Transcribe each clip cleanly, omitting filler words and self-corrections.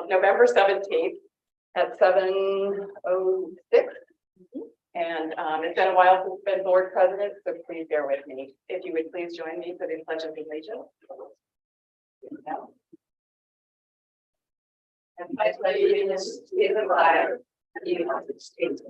November 17th at 7:06. And it's been a while since I've been board president, so please bear with me. If you would please join me for the Pledge of Allegiance. And I pledge allegiance to the flag of the United States.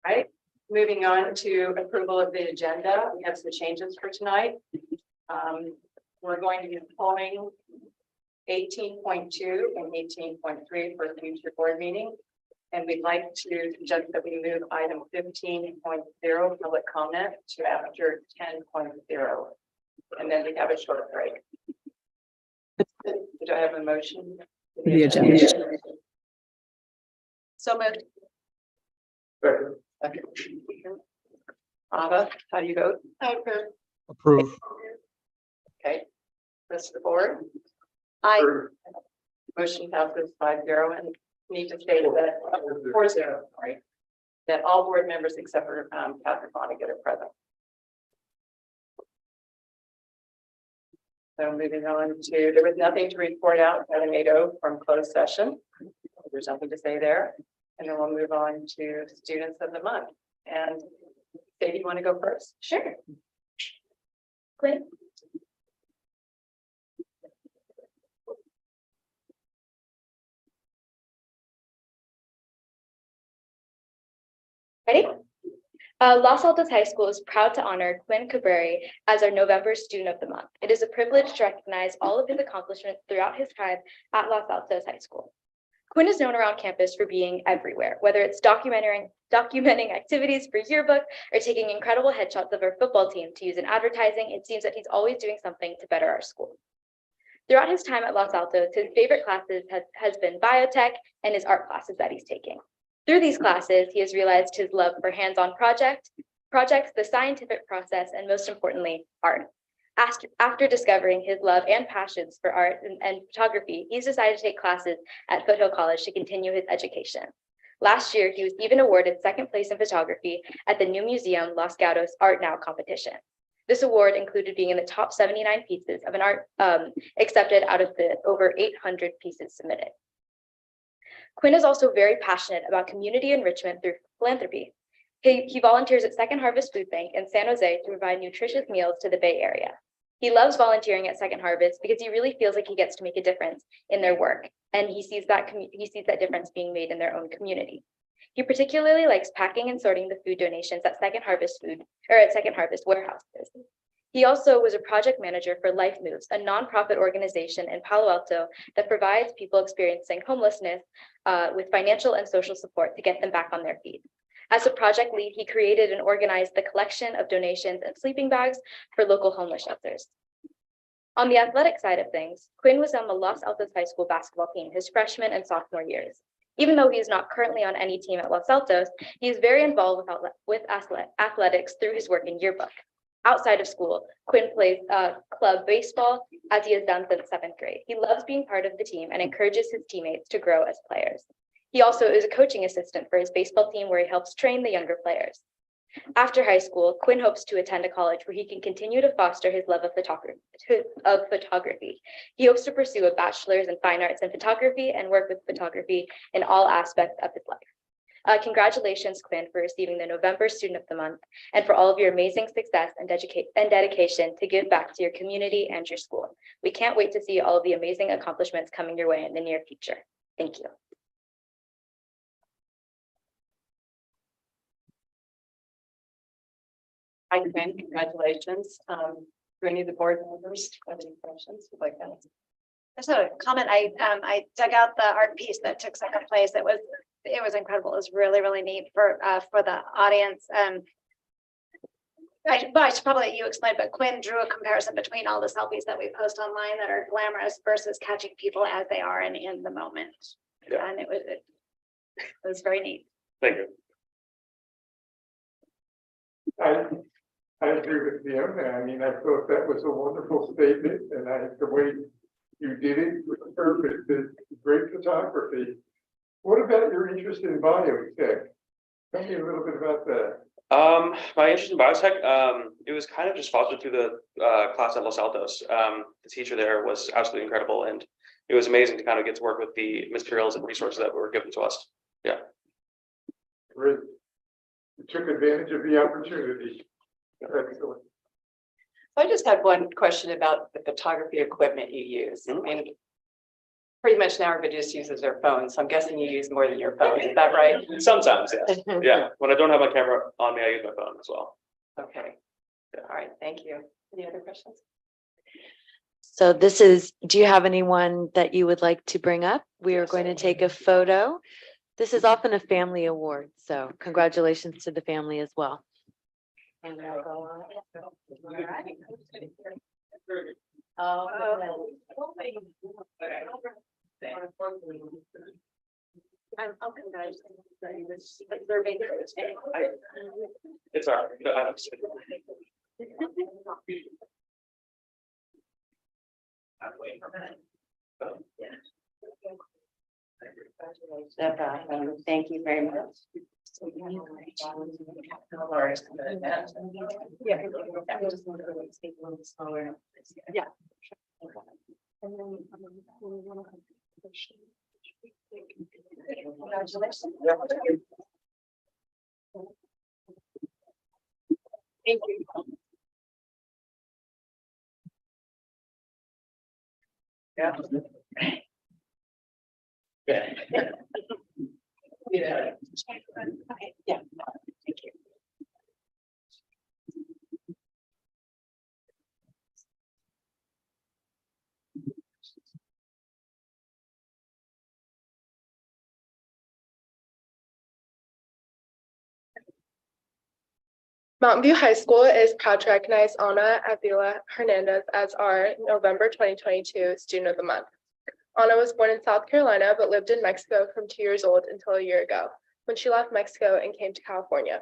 Right, moving on to approval of the agenda. We have some changes for tonight. We're going to be pulling 18.2 and 18.3 for the future board meeting. And we'd like to suggest that we move item 15.0 public comment to after 10.0. And then we have a short break. Do I have a motion? The agenda. So moved. Okay. Ava, how do you vote? Approve. Okay. Rest of the board? Aye. Motion passes 5-0 and need to state that 4-0, sorry, that all board members except for Patrick Vonnegut are present. So moving on to, there was nothing to report out by the NATO from closed session. There's nothing to say there. And then we'll move on to students of the month. And Dave, you want to go first? Sure. Quinn. Ready? Los Altos High School is proud to honor Quinn Cabreri as our November Student of the Month. It is a privilege to recognize all of his accomplishments throughout his time at Los Altos High School. Quinn is known around campus for being everywhere, whether it's documenting activities for yearbook or taking incredible headshots of our football team to use in advertising. It seems that he's always doing something to better our school. Throughout his time at Los Altos, his favorite classes has been biotech and his art classes that he's taking. Through these classes, he has realized his love for hands-on projects, the scientific process, and most importantly, art. After discovering his love and passions for art and photography, he's decided to take classes at Foothill College to continue his education. Last year, he was even awarded second place in photography at the New Museum Los Gatos Art Now competition. This award included being in the top 79 pieces of an art accepted out of the over 800 pieces submitted. Quinn is also very passionate about community enrichment through philanthropy. He volunteers at Second Harvest Food Bank in San Jose to provide nutritious meals to the Bay Area. He loves volunteering at Second Harvest because he really feels like he gets to make a difference in their work, and he sees that difference being made in their own community. He particularly likes packing and sorting the food donations at Second Harvest warehouses. He also was a project manager for Life Moves, a nonprofit organization in Palo Alto that provides people experiencing homelessness with financial and social support to get them back on their feet. As a project lead, he created and organized the collection of donations and sleeping bags for local homeless shelters. On the athletic side of things, Quinn was on the Los Altos High School basketball team his freshman and sophomore years. Even though he is not currently on any team at Los Altos, he is very involved with athletics through his work in yearbook. Outside of school, Quinn plays club baseball as he has done since 7th grade. He loves being part of the team and encourages his teammates to grow as players. He also is a coaching assistant for his baseball team where he helps train the younger players. After high school, Quinn hopes to attend a college where he can continue to foster his love of photography. He hopes to pursue a bachelor's in fine arts and photography and work with photography in all aspects of his life. Congratulations, Quinn, for receiving the November Student of the Month and for all of your amazing success and dedication to give back to your community and your school. We can't wait to see all of the amazing accomplishments coming your way in the near future. Thank you. Hi, Quinn, congratulations. Do any of the board members have any questions like that? Just a comment. I dug out the art piece that took second place. It was incredible. It was really, really neat for the audience. I should probably let you explain, but Quinn drew a comparison between all the selfies that we post online that are glamorous versus catching people as they are and in the moment. Yeah. And it was very neat. Thank you. I agree with him. I mean, I thought that was a wonderful statement, and the way You did it with perfect, great photography. What about your interest in biotech? Tell me a little bit about that. My interest in biotech, it was kind of just fostered through the class at Los Altos. The teacher there was absolutely incredible, and it was amazing to kind of get to work with the materials and resources that were given to us. Great. You took advantage of the opportunity. Excellent. I just had one question about the photography equipment you use. I mean, pretty much now everybody just uses their phone, so I'm guessing you use more than your phone. Is that right? Sometimes, yes. Yeah. When I don't have my camera on me, I use my phone as well. Okay. All right. Thank you. Any other questions? So this is, do you have anyone that you would like to bring up? We are going to take a photo. This is often a family award, so congratulations to the family as well. And I'll go on. All right. Oh. I'll come guys. It's all right. Thank you very much. Yeah. Congratulations. Thank you. Yeah. Yeah. Yeah. Thank you. Mountain View High School is proud to recognize Ana Avila Hernandez as our November 2022 Student of the Month. Ana was born in South Carolina, but lived in Mexico from 2 years old until a year ago, when she left Mexico and came to California.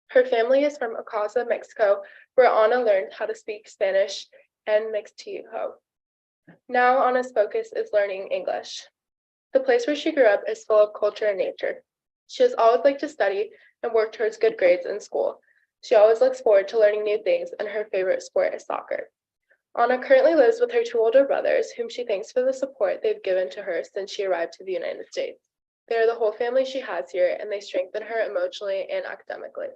Her family is from Oaxaca, Mexico, where Ana learned how to speak Spanish and Mixteco. Now Ana's focus is learning English. The place where she grew up is full of culture and nature. She has always liked to study and work towards good grades in school. She always looks forward to learning new things, and her favorite sport is soccer. Ana currently lives with her 2 older brothers, whom she thanks for the support they've given to her since she arrived to the United States. They are the whole family she has here, and they strengthen her emotionally and academically.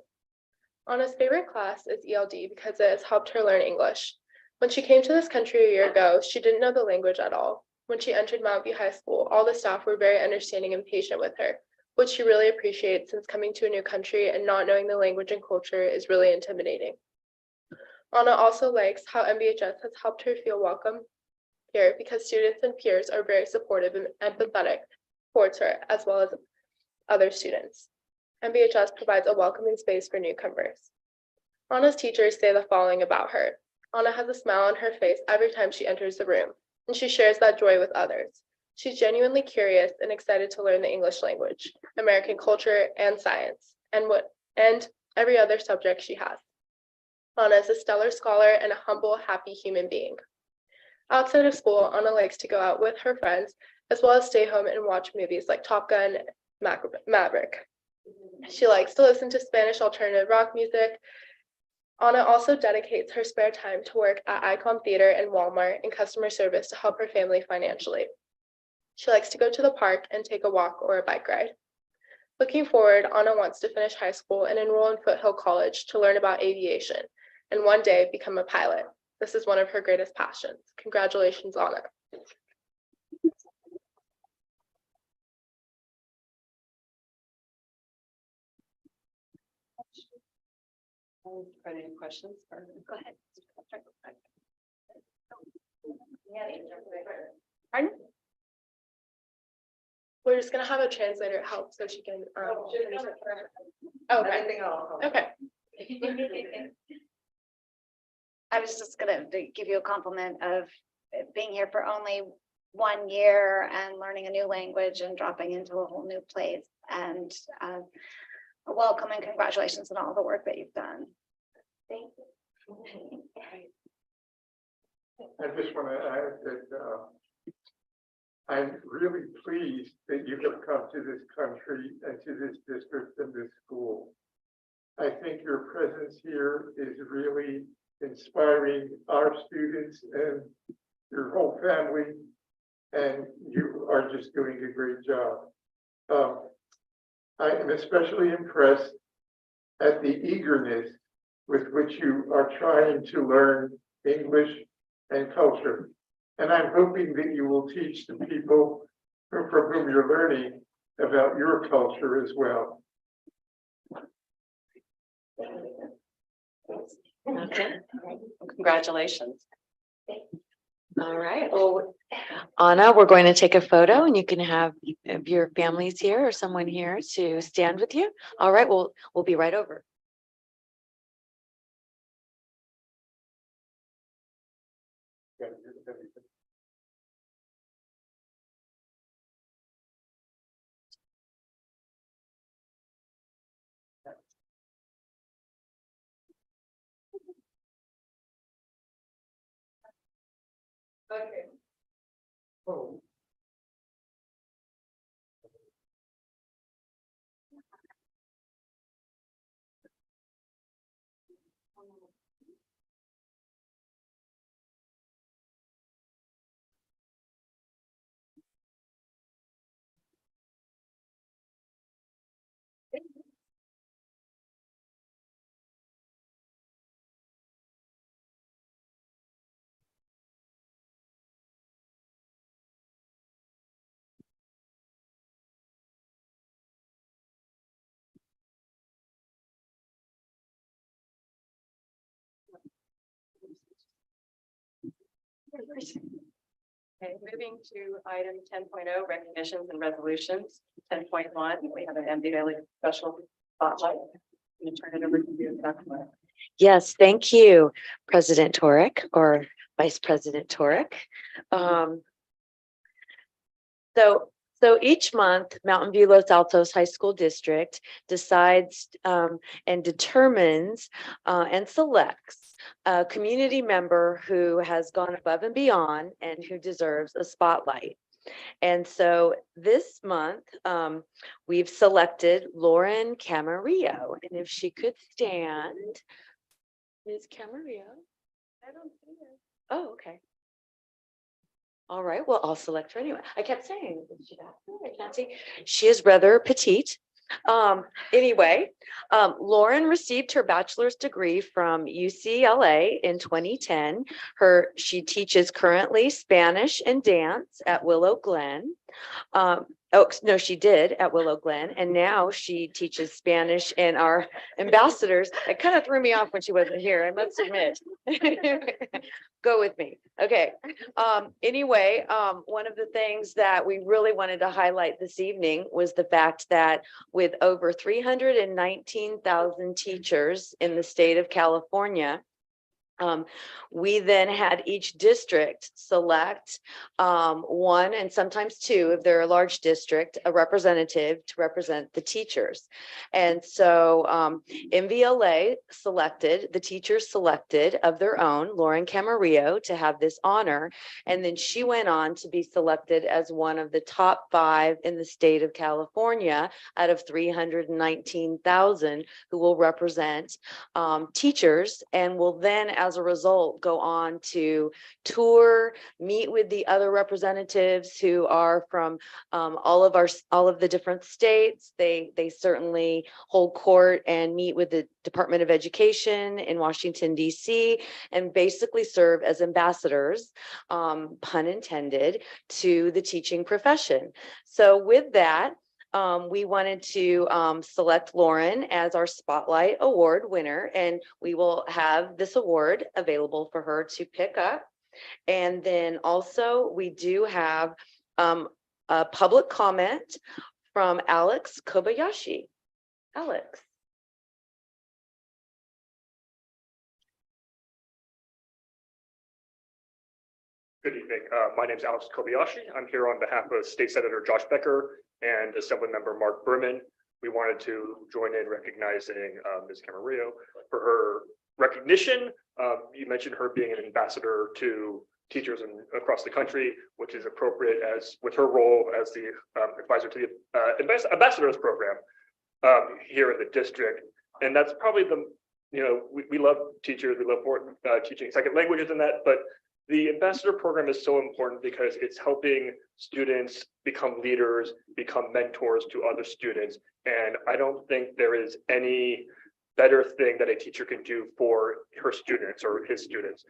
Ana's favorite class is ELD because it has helped her learn English. When she came to this country a year ago, she didn't know the language at all. When she entered Mountain View High School, all the staff were very understanding and patient with her, which she really appreciates since coming to a new country and not knowing the language and culture is really intimidating. Ana also likes how MVHS has helped her feel welcome here because students and peers are very supportive and empathetic towards her, as well as other students. MVHS provides a welcoming space for newcomers. Ana's teachers say the following about her. Ana has a smile on her face every time she enters the room, and she shares that joy with others. She's genuinely curious and excited to learn the English language, American culture, and science, and every other subject she has. Ana is a stellar scholar and a humble, happy human being. Outside of school, Ana likes to go out with her friends, as well as stay home and watch movies like Top Gun, Maverick. She likes to listen to Spanish alternative rock music. Ana also dedicates her spare time to work at Icon Theater and Walmart in customer service to help her family financially. She likes to go to the park and take a walk or a bike ride. Looking forward, Ana wants to finish high school and enroll in Foothill College to learn about aviation and one day become a pilot. This is one of her greatest passions. Congratulations, Ana. Any questions? Go ahead. Pardon? We're just gonna have a translator help so she can. Okay. Okay. I was just gonna give you a compliment of being here for only 1 year and learning a new language and dropping into a whole new place, and a welcome and congratulations on all the work that you've done. Thank you. I just want to add that I'm really pleased that you have come to this country and to this district and this school. I think your presence here is really inspiring our students and your whole family, and you are just doing a great job. I am especially impressed at the eagerness with which you are trying to learn English and culture. And I'm hoping that you will teach the people from whom you're learning about your culture as well. Okay, Congratulations. all right. Well, Anna, we're going to take a photo and you can have your families here or someone here to stand with you. All right, we'll be right over. Okay. Oh. Okay, moving to item 10.0, recognitions and resolutions. 10.1, we have an MVLA special spotlight. I'm gonna turn it over to you, Dr. Moore. Yes, thank you, President Torek or Vice President Torek. So each month, Mountain View Los Altos High School District decides and determines and selects a community member who has gone above and beyond and who deserves a spotlight. And so this month, we've selected Lauren Camarillo, and if she could stand. Ms. Camarillo? I don't see her. Oh, okay. All right, well, I'll select her anyway. I kept saying, is she back there? I can't see. She is rather petite. Anyway, Lauren received her bachelor's degree from UCLA in 2010. She teaches currently Spanish and dance at Willow Glen. Oh, no, she did at Willow Glen, and now she teaches Spanish and our ambassadors. It kind of threw me off when she wasn't here, I must admit. Go with me. Okay. Anyway, one of the things that we really wanted to highlight this evening was the fact that with over 319,000 teachers in the state of California, we then had each district select one and sometimes two, if they're a large district, a representative to represent the teachers. And so MVLA selected, the teachers selected of their own, Lauren Camarillo, to have this honor. And then she went on to be selected as one of the top 5 in the state of California out of 319,000 who will represent teachers and will then, as a result, go on to tour, meet with the other representatives who are from all of the different states. They certainly hold court and meet with the Department of Education in Washington, D.C., and basically serve as ambassadors, pun intended, to the teaching profession. So with that, we wanted to select Lauren as our Spotlight Award winner, and we will have this award available for her to pick up. And then also we do have a public comment from Alex Kobayashi. Alex. Good evening. My name is Alex Kobayashi. I'm here on behalf of State Senator Josh Becker and Assemblymember Mark Berman. We wanted to join in recognizing Ms. Camarillo for her recognition. You mentioned her being an ambassador to teachers across the country, which is appropriate as with her role as the advisor to the ambassadors program here in the district. And that's probably we love teachers, we love teaching second languages and that, but the ambassador program is so important because it's helping students become leaders, become mentors to other students. And I don't think there is any better thing that a teacher can do for her students or his students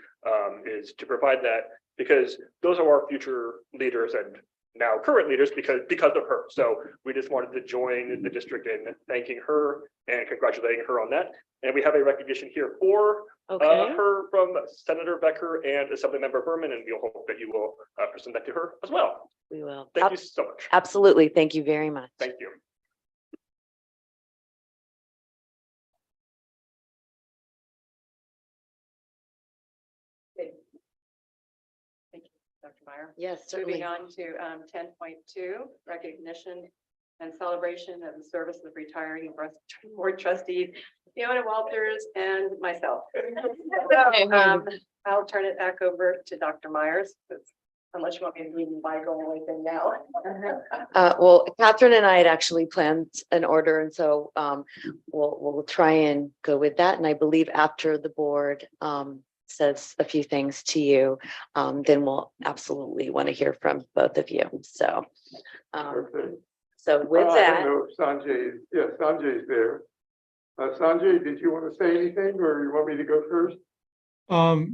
is to provide that, because those are our future leaders and now current leaders because of her. So we just wanted to join the district in thanking her and congratulating her on that. And we have a recognition here for her from Senator Becker and Assemblymember Berman, and we'll hope that you will present that to her as well. We will. Thank you so much. Absolutely. Thank you very much. Thank you. Thank you, Dr. Meyer. Yes, Moving certainly. on to 10.2, recognition and celebration of the service of retiring board trustees, Fiona Walters and myself. I'll turn it back over to Dr. Myers, unless you want me to read the Bible or anything now. Well, Catherine and I had actually planned an order, and so we'll try and go with that. And I believe after the board says a few things to you, then we'll absolutely want to hear from both of you. So, Okay. so with I that, don't know if Sanjay, yeah, Sanjay's there. Sanjay, did you want to say anything or you want me to go first?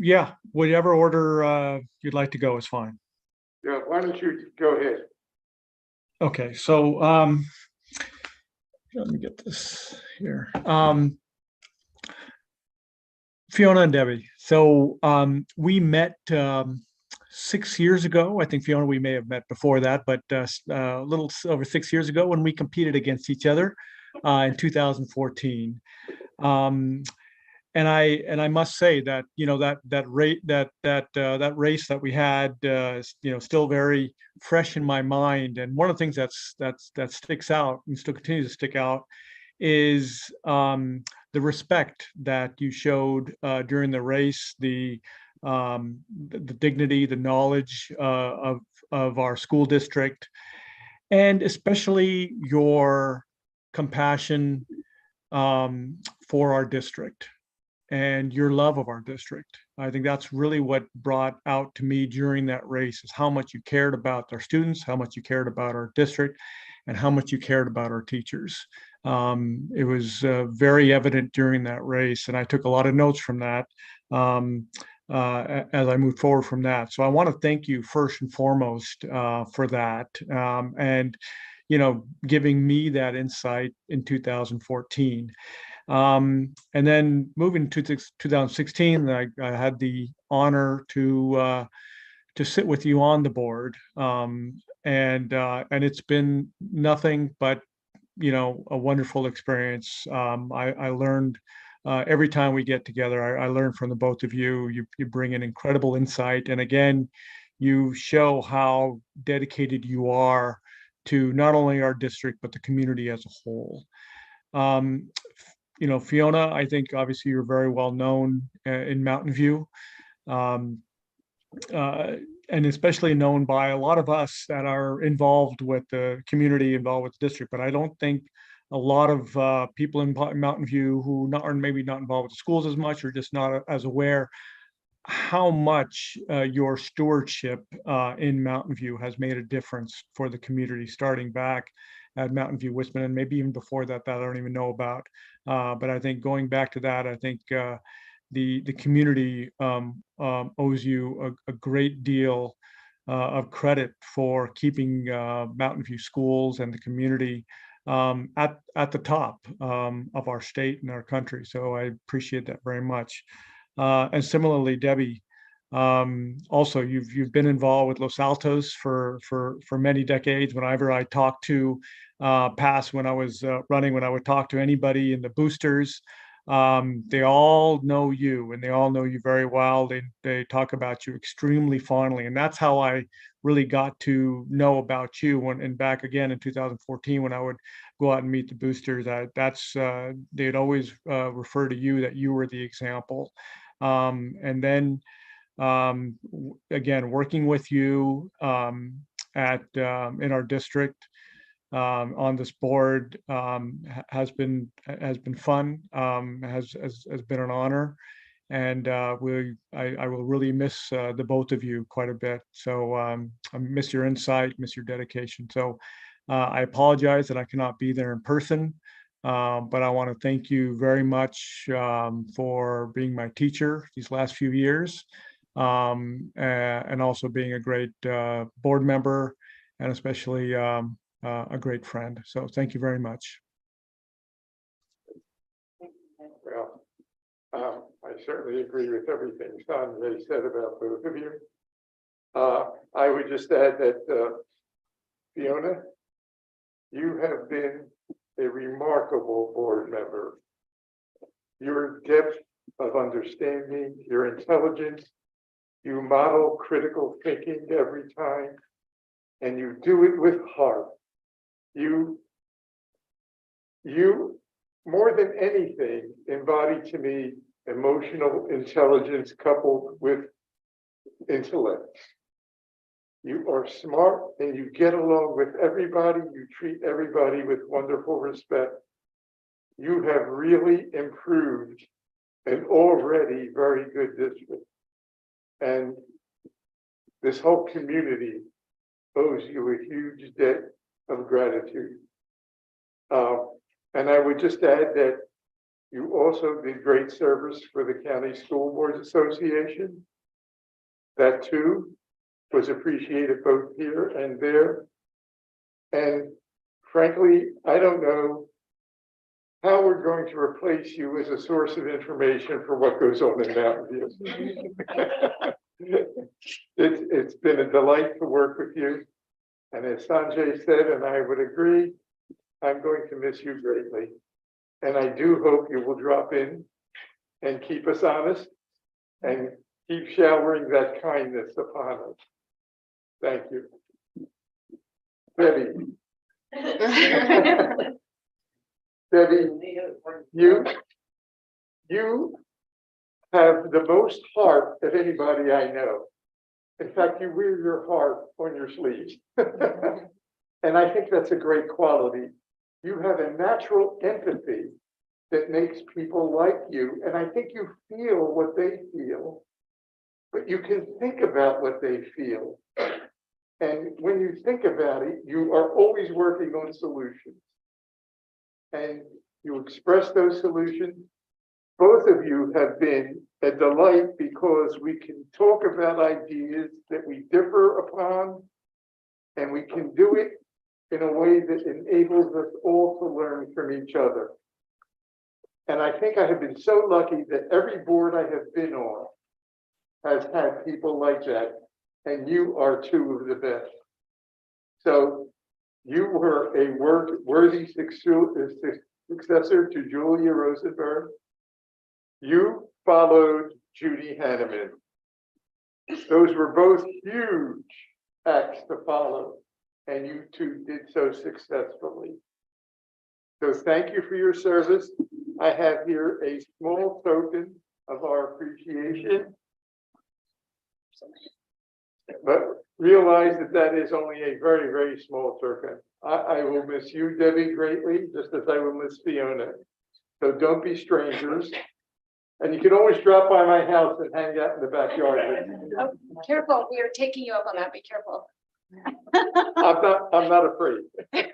Yeah, whatever order you'd like to go is fine. Yeah, why don't you go ahead? Okay, so let me get this here. Fiona and Debbie. So we met 6 years ago. I think Fiona, we may have met before that, but a little over 6 years ago when we competed against each other in 2014. And I must say that that race that we had still very fresh in my mind. And one of the things that sticks out and still continues to stick out is the respect that you showed during the race, the dignity, the knowledge of our school district, and especially your compassion for our district and your love of our district. I think that's really what brought out to me during that race, is how much you cared about our students, how much you cared about our district, and how much you cared about our teachers. It was very evident during that race, and I took a lot of notes from that as I moved forward from that. So I want to thank you first and foremost for that, and giving me that insight in 2014. And then moving to 2016, I had the honor to sit with you on the board, and it's been nothing but a wonderful experience. I learned every time we get together. I learn from the both of you. You bring an incredible insight, and again, you show how dedicated you are to not only our district but the community as a whole. Fiona, I think obviously you're very well known in Mountain View, and especially known by a lot of us that are involved with the community, involved with the district. But I don't think a lot of people in Mountain View who are maybe not involved with the schools as much, or just not as aware how much your stewardship in Mountain View has made a difference for the community, starting back at Mountain View Wisman, and maybe even before that I don't even know about. But I think going back to that, I think the community owes you a great deal of credit for keeping Mountain View schools and the community at the top of our state and our country. So I appreciate that very much. And similarly, Debbie, also you've been involved with Los Altos for many decades. Whenever I talk to past when I was running, when I would talk to anybody in the boosters, they all know you, and they all know you very well. They talk about you extremely fondly, and that's how I really got to know about you. And back again in 2014, when I would go out and meet the boosters, they'd always refer to you, that you were the example. And then Again, working with you in our district on this board has been fun, has been an honor. And I will really miss the both of you quite a bit. So I miss your insight, miss your dedication. So I apologize that I cannot be there in person, but I want to thank you very much for being my teacher these last few years, and also being a great board member, and especially a great friend. So thank you very much. Well, I certainly agree with everything Sanjay said about both of you. I would just add that Fiona, you have been a remarkable board member. Your depth of understanding, your intelligence, you model critical thinking every time, and you do it with heart. You more than anything embody to me emotional intelligence coupled with intellect. You are smart and you get along with everybody. You treat everybody with wonderful respect. You have really improved an already very good district. And this whole community owes you a huge debt of gratitude. And I would just add that you also did great service for the County School Boards Association. That too was appreciated both here and there. And frankly, I don't know how we're going to replace you as a source of information for what goes on in Mountain View. It's been a delight to work with you. And as Sanjay said, and I would agree, I'm going to miss you greatly. And I do hope you will drop in and keep us honest and keep showering that kindness upon us. Thank you. Debbie. Debbie, you have the most heart of anybody I know. In fact, you wear your heart on your sleeve. And I think that's a great quality. You have a natural empathy that makes people like you. And I think you feel what they feel, but you can think about what they feel. And when you think about it, you are always working on solutions. And you express those solutions. Both of you have been a delight because we can talk about ideas that we differ upon, and we can do it in a way that enables us all to learn from each other. And I think I have been so lucky that every board I have been on has had people like that, and you are two of the best. So you were a worthy successor to Julia Rosenberg. You followed Judy Hanneman. Those were both huge acts to follow, and you two did so successfully. So thank you for your service. I have here a small token of our appreciation, but realize that that is only a very, very small token. I will miss you, Debbie, greatly, just as I will miss Fiona. So don't be strangers. And you can always drop by my house and hang out in the backyard. Oh, careful, we are taking you up on that, be careful. I'm not afraid. Thank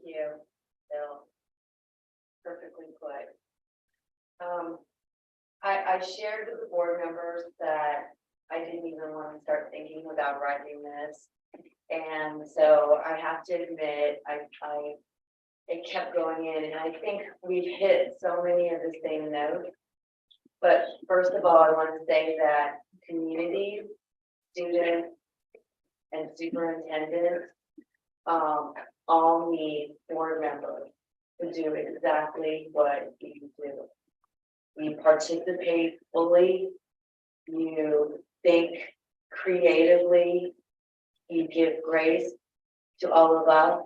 you, Bill. Perfectly put. I shared with the board members that I didn't even want to start thinking about writing this. And so I have to admit, it kept going in, and I think we've hit so many of the same notes. But first of all, I want to say that communities, students, and superintendents all need board members to do exactly what you do. You participate fully, you think creatively, you give grace to all of us,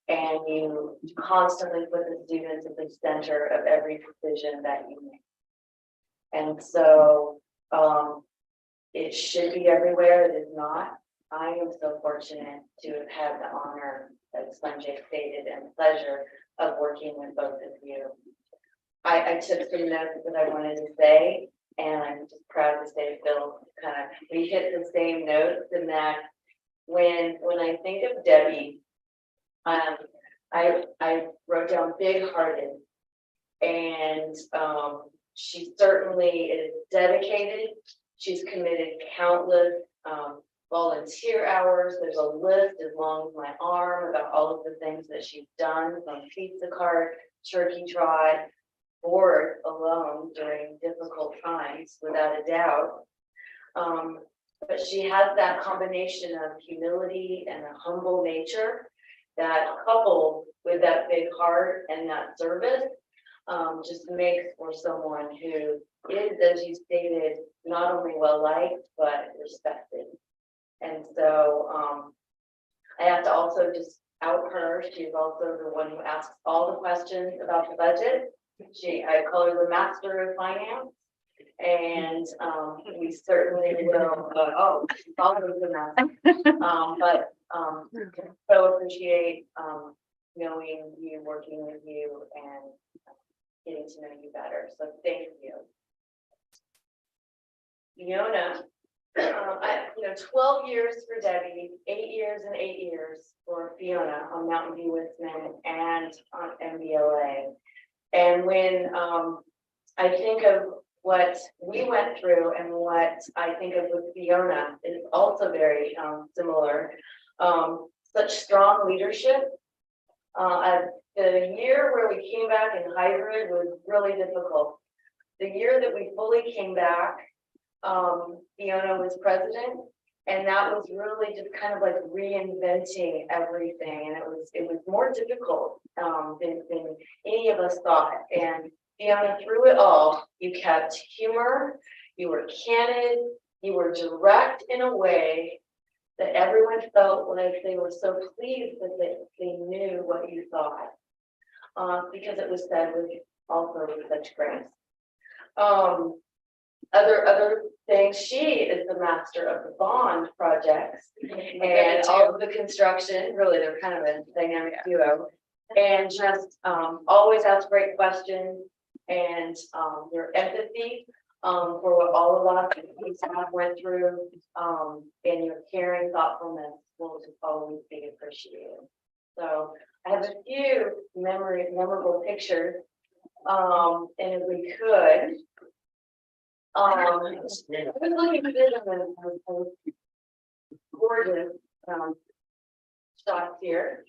and you constantly put the students at the center of every decision that you make. And so, it should be everywhere, it is not. I am so fortunate to have had the honor, as Sanjay stated, and pleasure of working with both of you. I took some notes that I wanted to say, and I'm just proud to say, Phil, we hit the same notes in that when I think of Debbie, I wrote down big-hearted, and she certainly is dedicated. She's committed countless volunteer hours. There's a list as long as my arm about all of the things that she's done, from pizza cart, turkey trot, board alone during difficult times, without a doubt. But she has that combination of humility and a humble nature that, coupled with that big heart and that service, just makes for someone who is, as you stated, not only well liked, but respected. And so I have to also just out her. She's also the one who asks all the questions about the budget. I call her the master of finance. And we certainly will, she's also the master. But so appreciate knowing you, working with you, and getting to know you better. So thank you. Fiona, 12 years for Debbie, 8 years and 8 years for Fiona on Mountain View Wisman and on MVLA. And when I think of what we went through and what I think of with Fiona is also very similar. Such strong leadership. The year where we came back in hybrid was really difficult. The year that we fully came back, Fiona was president, and that was really just kind of like reinventing everything, and it was more difficult than any of us thought. And Fiona, through it all, you kept humor, you were candid, you were direct in a way that everyone felt like they were so pleased that they knew what you thought, because it was said with such grace. Other things, she is the master of the bond projects and all of the construction. Really, they're kind of a dynamic duo, and just always ask great questions, and your empathy for what all of us went through, and your caring thoughtfulness will just always be appreciated. So I have a few memorable pictures, and if we could, I was looking at this gorgeous shots here.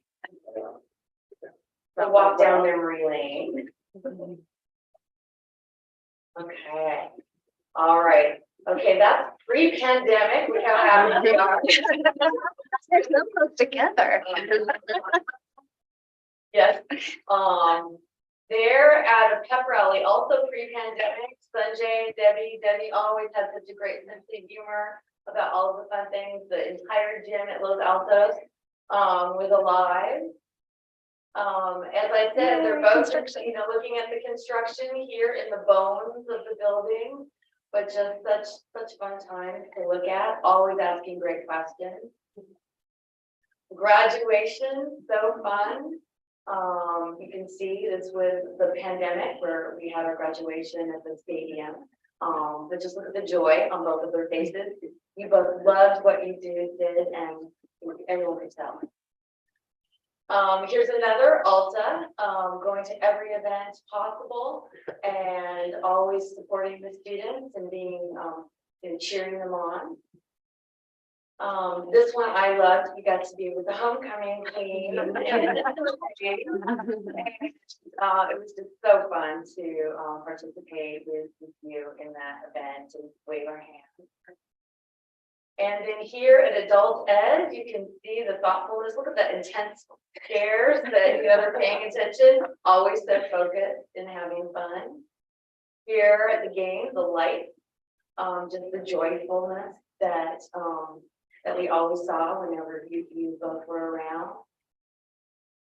The walk down memory lane. Okay. All right. Okay, that's pre-pandemic. Look how happy we are. They're so close together. Yes. They're at a pep rally, also pre-pandemic. Sanjay, Debbie always had such a great sense of humor about all of the fun things. The entire gym at Los Altos was alive. As I said, they're both, looking at the construction here in the bones of the building, but just such fun time to look at, always asking great questions. Graduation, so fun. You can see this was the pandemic where we had our graduation at the stadium. But just look at the joy on both of their faces. You both loved what you did, and everyone could tell. Here's another Alta, going to every event possible and always supporting the students and being and cheering them on. This one I loved. We got to be with the homecoming queen. It was just so fun to participate with you in that event and wave our hands. And then here at Adult Ed, you can see the thoughtfulness. Look at the intense stares that you are paying attention, always so focused and having fun. Here at the game, the light, just the joyfulness that that we always saw whenever you both were around.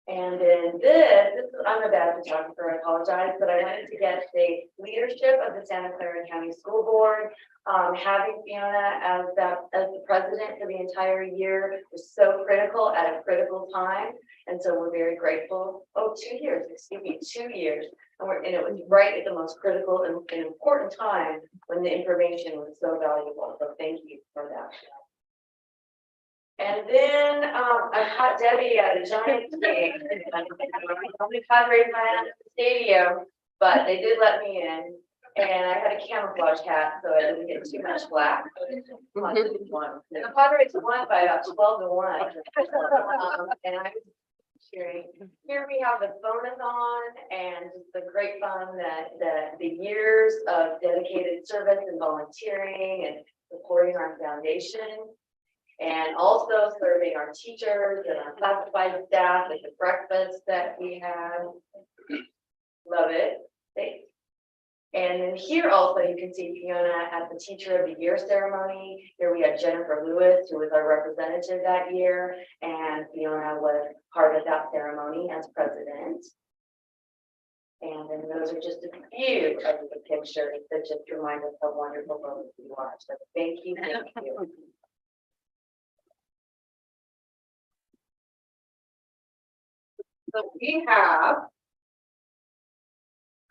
And then this, I'm a bad photographer, I apologize, but I wanted to get the leadership of the Santa Clara County School Board. Having Fiona as the president for the entire year was so critical at a critical time. And so we're very grateful. Oh, 2 years, excuse me, 2 years. And it was right at the most critical and important time when the information was so valuable. So thank you for that. And then I caught Debbie at a Giants game. Only Padres fan at the stadium, but they did let me in. And I had a camouflage hat, so I didn't get too much black. And the Padres won by about 12-1. And I was cheering. Here we have the phone-a-thon and just the great fun that the years of dedicated service and volunteering and supporting our foundation. And also serving our teachers and our classified staff at the breakfast that we had. Love it. Thanks. And then here also you can see Fiona at the Teacher of the Year ceremony. Here we have Jennifer Lewis, who was our representative that year, and Fiona was part of that ceremony as president. And then those are just a few of the pictures that just remind us how wonderful folks you are. So thank you, thank you. So we have,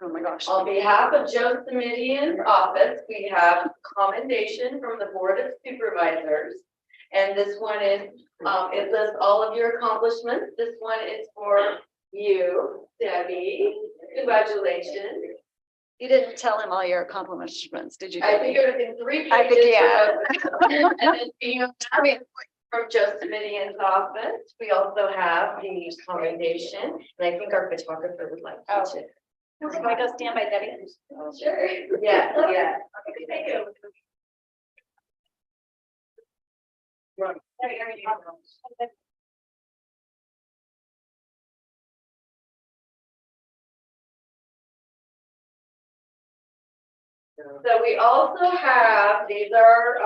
Oh my gosh. on behalf of Joe Simidian's office, we have commendation from the Board of Supervisors. And this one is, it lists all of your accomplishments. This one is for you, Debbie. Congratulations. You didn't tell him all your accomplishments, did you? I think it was in 3 pages. I think, yeah. And then Fiona, from Joe Simidian's office, we also have the commendation, and I think our photographer would like to. Can I go stand by Debbie? Sure. Yeah, yeah. Thank you. So we also have, these are,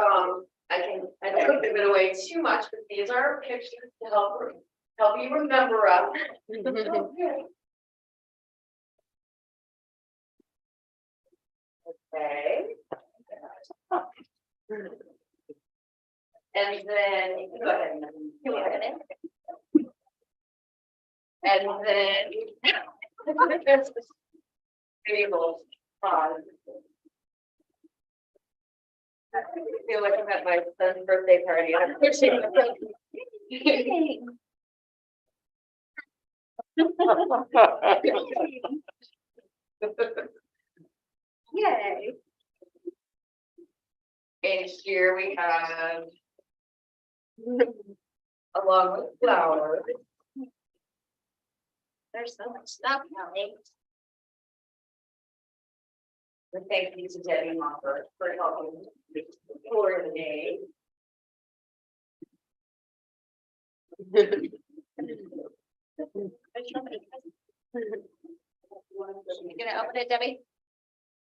I don't give it away too much, but these are pictures to help you remember us. Okay. And then, you can go ahead and. And then. Maybe a little pause. I feel like I'm at my son's birthday party. I'm pushing Yay. And here we have, along with flowers. There's so much stuff now. And thank you to Debbie Mofford for helping for the day. You gonna open it, Debbie?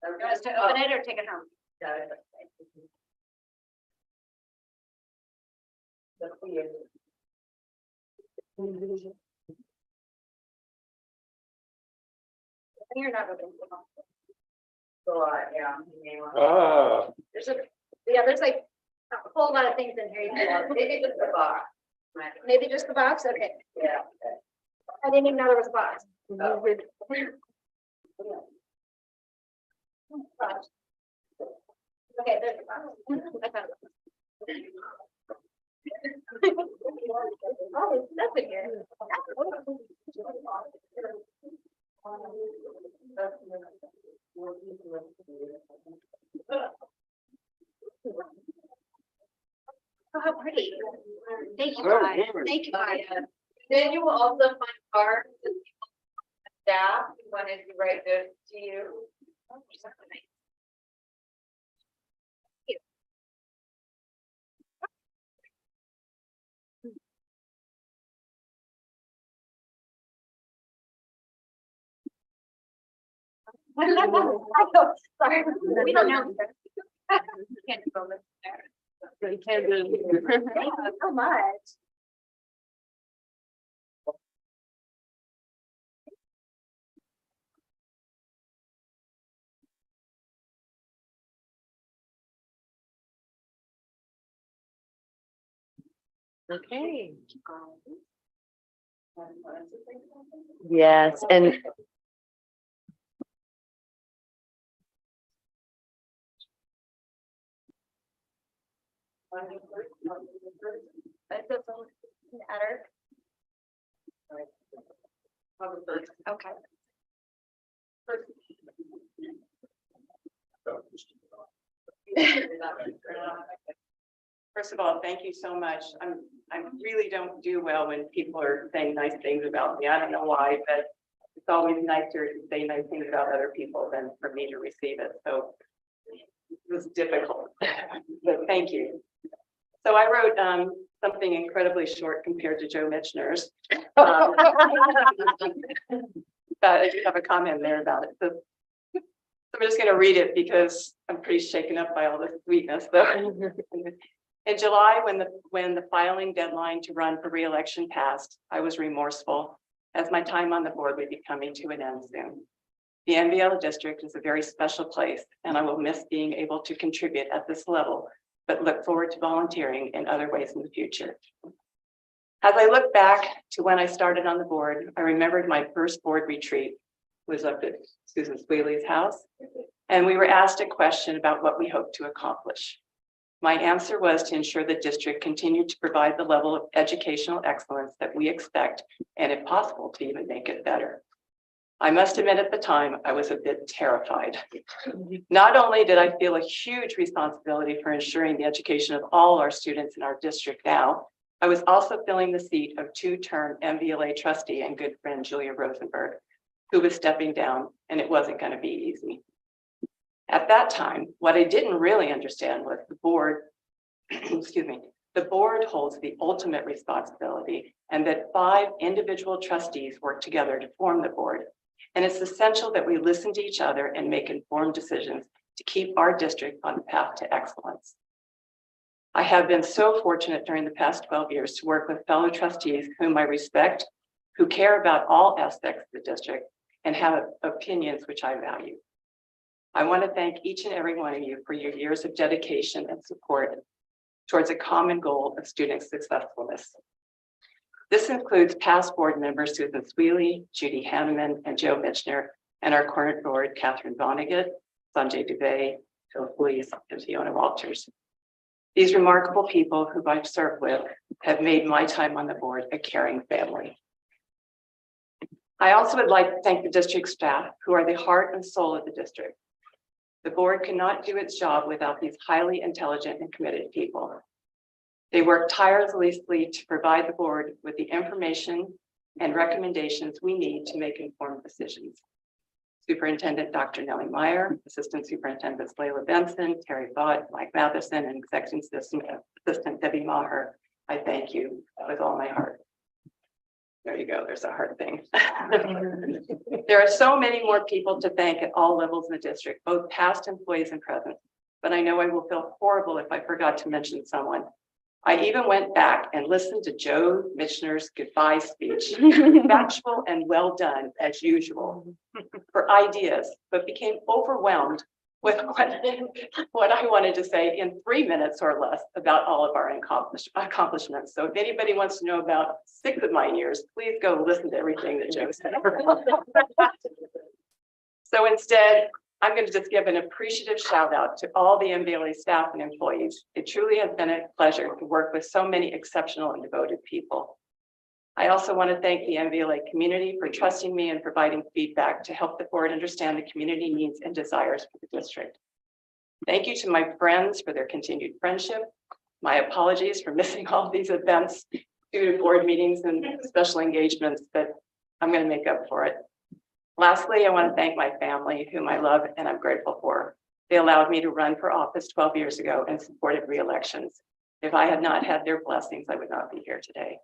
You want us to open it or take it home? You're not opening it. A lot, yeah. Ah. There's like a whole lot of things in here. Maybe just the box. Maybe just the box, okay. Yeah. I didn't even know there was a box. Okay, there's the box. I found it. Oh, there's nothing here. Oh, how pretty. Thank you, guys. Thank you, guys. Then you will also find cards and staff who wanted to write this to you. Sorry, we don't know. Can't go there. You can do. Thank you so much. Okay. Yes, and Okay. First of all, thank you so much. I really don't do well when people are saying nice things about me. I don't know why, but it's always nicer to say nice things about other people than for me to receive it. So it was difficult, but thank you. So I wrote something incredibly short compared to Joe Mitchner's. But I do have a comment there about it. So I'm just going to read it because I'm pretty shaken up by all this sweetness. So in July, when the filing deadline to run for re-election passed, I was remorseful as my time on the board would be coming to an end soon. The MVLA district is a very special place, and I will miss being able to contribute at this level, but look forward to volunteering in other ways in the future. As I look back to when I started on the board, I remembered my first board retreat was up at Susan Squealy's house, and we were asked a question about what we hoped to accomplish. My answer was to ensure the district continued to provide the level of educational excellence that we expect, and if possible, to even make it better. I must admit at the time, I was a bit terrified. Not only did I feel a huge responsibility for ensuring the education of all our students in our district now, I was also filling the seat of two-term MVLA trustee and good friend Julia Rosenberg, who was stepping down, and it wasn't going to be easy. At that time, what I didn't really understand was the board, excuse me, the board holds the ultimate responsibility, and that 5 individual trustees work together to form the board. And it's essential that we listen to each other and make informed decisions to keep our district on the path to excellence. I have been so fortunate during the past 12 years to work with fellow trustees whom I respect, who care about all aspects of the district and have opinions which I value. I want to thank each and every one of you for your years of dedication and support towards a common goal of student successfulness. This includes past board members Susan Squealy, Judy Hanneman, and Joe Mitchner, and our current board, Catherine Vonnegut, Sanjay Dubey, Phil Fleece, and Fiona Walters. These remarkable people who I've served with have made my time on the board a caring family. I also would like to thank the district staff, who are the heart and soul of the district. The board cannot do its job without these highly intelligent and committed people. They work tirelessly to provide the board with the information and recommendations we need to make informed decisions. Superintendent Dr. Nellie Meyer, Assistant Superintendents Layla Benson, Terry Vaught, Mike Matheson, and Executive Assistant Debbie Maher, I thank you with all my heart. There you go, there's a hard thing. There are so many more people to thank at all levels in the district, both past employees and present, but I know I will feel horrible if I forgot to mention someone. I even went back and listened to Joe Mitchner's goodbye speech, factual and well done as usual, for ideas, but became overwhelmed with what I wanted to say in 3 minutes or less about all of our accomplishments. So if anybody wants to know about 6 of my years, please go listen to everything that Joe said. So instead, I'm going to just give an appreciative shout out to all the MVLA staff and employees. It truly has been a pleasure to work with so many exceptional and devoted people. I also want to thank the MVLA community for trusting me and providing feedback to help the board understand the community needs and desires for the district. Thank you to my friends for their continued friendship. My apologies for missing all these events due to board meetings and special engagements, but I'm going to make up for it. Lastly, I want to thank my family, whom I love and I'm grateful for. They allowed me to run for office 12 years ago and supported re-elections. If I had not had their blessings, I would not be here today.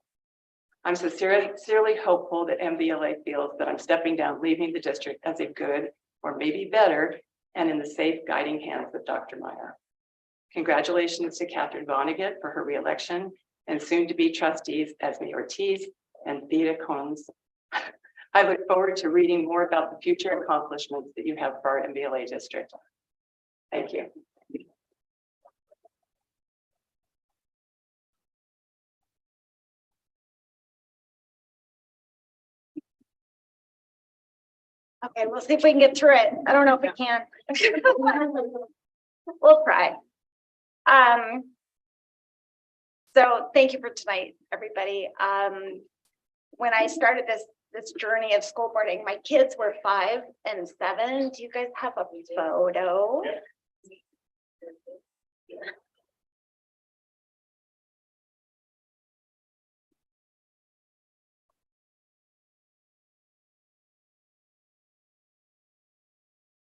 I'm sincerely hopeful that MVLA feels that I'm stepping down, leaving the district as a good, or maybe better, and in the safe guiding hands of Dr. Meyer. Congratulations to Catherine Vonnegut for her re-election, and soon to be trustees Esme Ortiz and Thea Combs. I look forward to reading more about the future accomplishments that you have for our MVLA district. Thank you. Okay, we'll see if we can get through it. I don't know if we can. We'll try. So thank you for tonight, everybody. When I started this journey of school boarding, my kids were 5 and 7. Do you guys have a photo?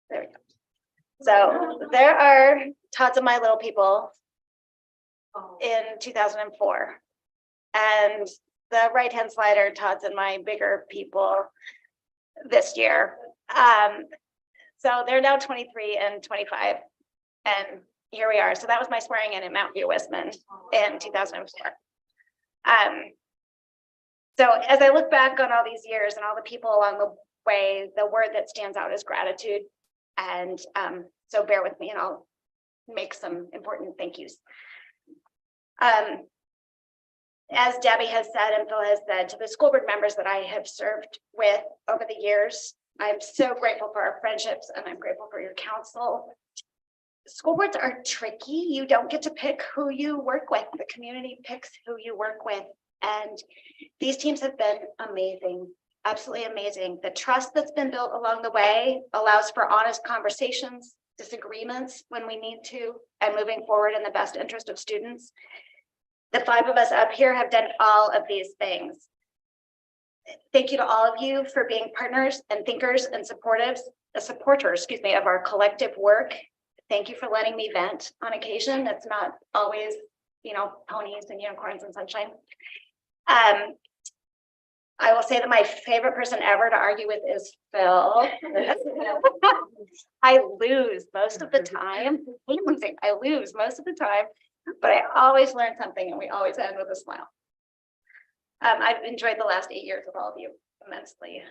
There we go. So there are Todd's of my little people in 2004. And the right-hand slide are Todd's and my bigger people this year. So they're now 23 and 25. And here we are. So that was my swearing in at Mount View Westman in 2004. So as I look back on all these years and all the people along the way, the word that stands out is gratitude. And so bear with me and I'll make some important thank yous. As Debbie has said and Phil has said, to the school board members that I have served with over the years, I'm so grateful for our friendships and I'm grateful for your counsel. School boards are tricky. You don't get to pick who you work with. The community picks who you work with. And these teams have been amazing, absolutely amazing. The trust that's been built along the way allows for honest conversations, disagreements when we need to, and moving forward in the best interest of students. The 5 of us up here have done all of these things. Thank you to all of you for being partners and thinkers and supporters, of our collective work. Thank you for letting me vent on occasion. That's not always, ponies and unicorns and sunshine. I will say that my favorite person ever to argue with is Phil. I lose most of the time. I lose most of the time, but I always learn something and we always end with a smile. I've enjoyed the last 8 years with all of you immensely.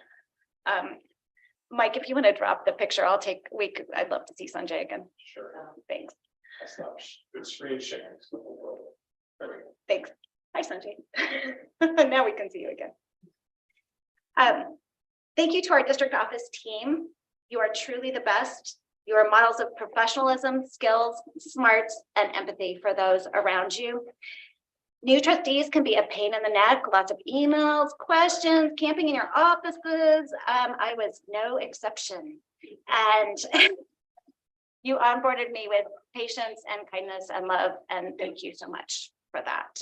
Mike, if you want to drop the picture, I'd love to see Sanjay again. Sure. Thanks. That's not good screen sharing. Thanks. Hi, Sanjay. Now we can see you again. Thank you to our district office team. You are truly the best. You are models of professionalism, skills, smarts, and empathy for those around you. New trustees can be a pain in the neck, lots of emails, questions, camping in your offices. I was no exception. And you onboarded me with patience and kindness and love, and thank you so much for that.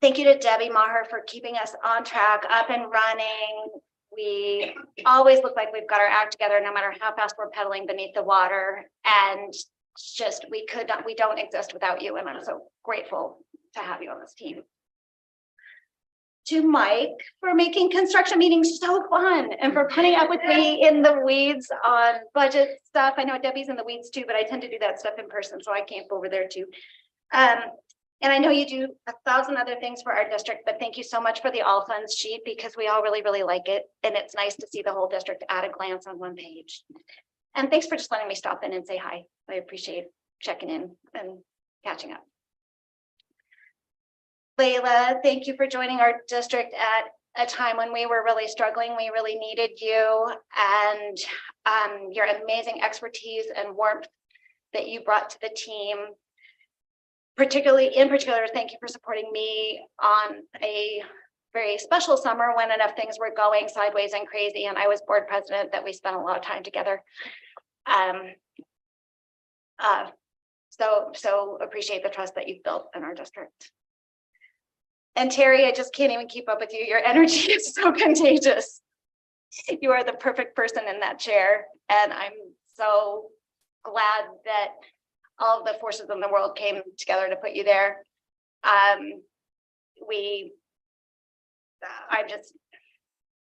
Thank you to Debbie Maher for keeping us on track, up and running. We always look like we've got our act together, no matter how fast we're pedaling beneath the water. And just, we don't exist without you. And I'm so grateful to have you on this team. To Mike for making construction meetings so fun and for putting up with me in the weeds on budget stuff. I know Debbie's in the weeds too, but I tend to do that stuff in person, so I camp over there too. And I know you do 1,000 other things for our district, but thank you so much for the all funds sheet because we all really, really like it. And it's nice to see the whole district at a glance on one page. And thanks for just letting me stop in and say hi. I appreciate checking in and catching up. Layla, thank you for joining our district at a time when we were really struggling. We really needed you and your amazing expertise and warmth that you brought to the team. In particular, thank you for supporting me on a very special summer when enough things were going sideways and crazy and I was board president that we spent a lot of time together. So appreciate the trust that you've built in our district. And Terry, I just can't even keep up with you. Your energy is so contagious. You are the perfect person in that chair. And I'm so glad that all of the forces in the world came together to put you there.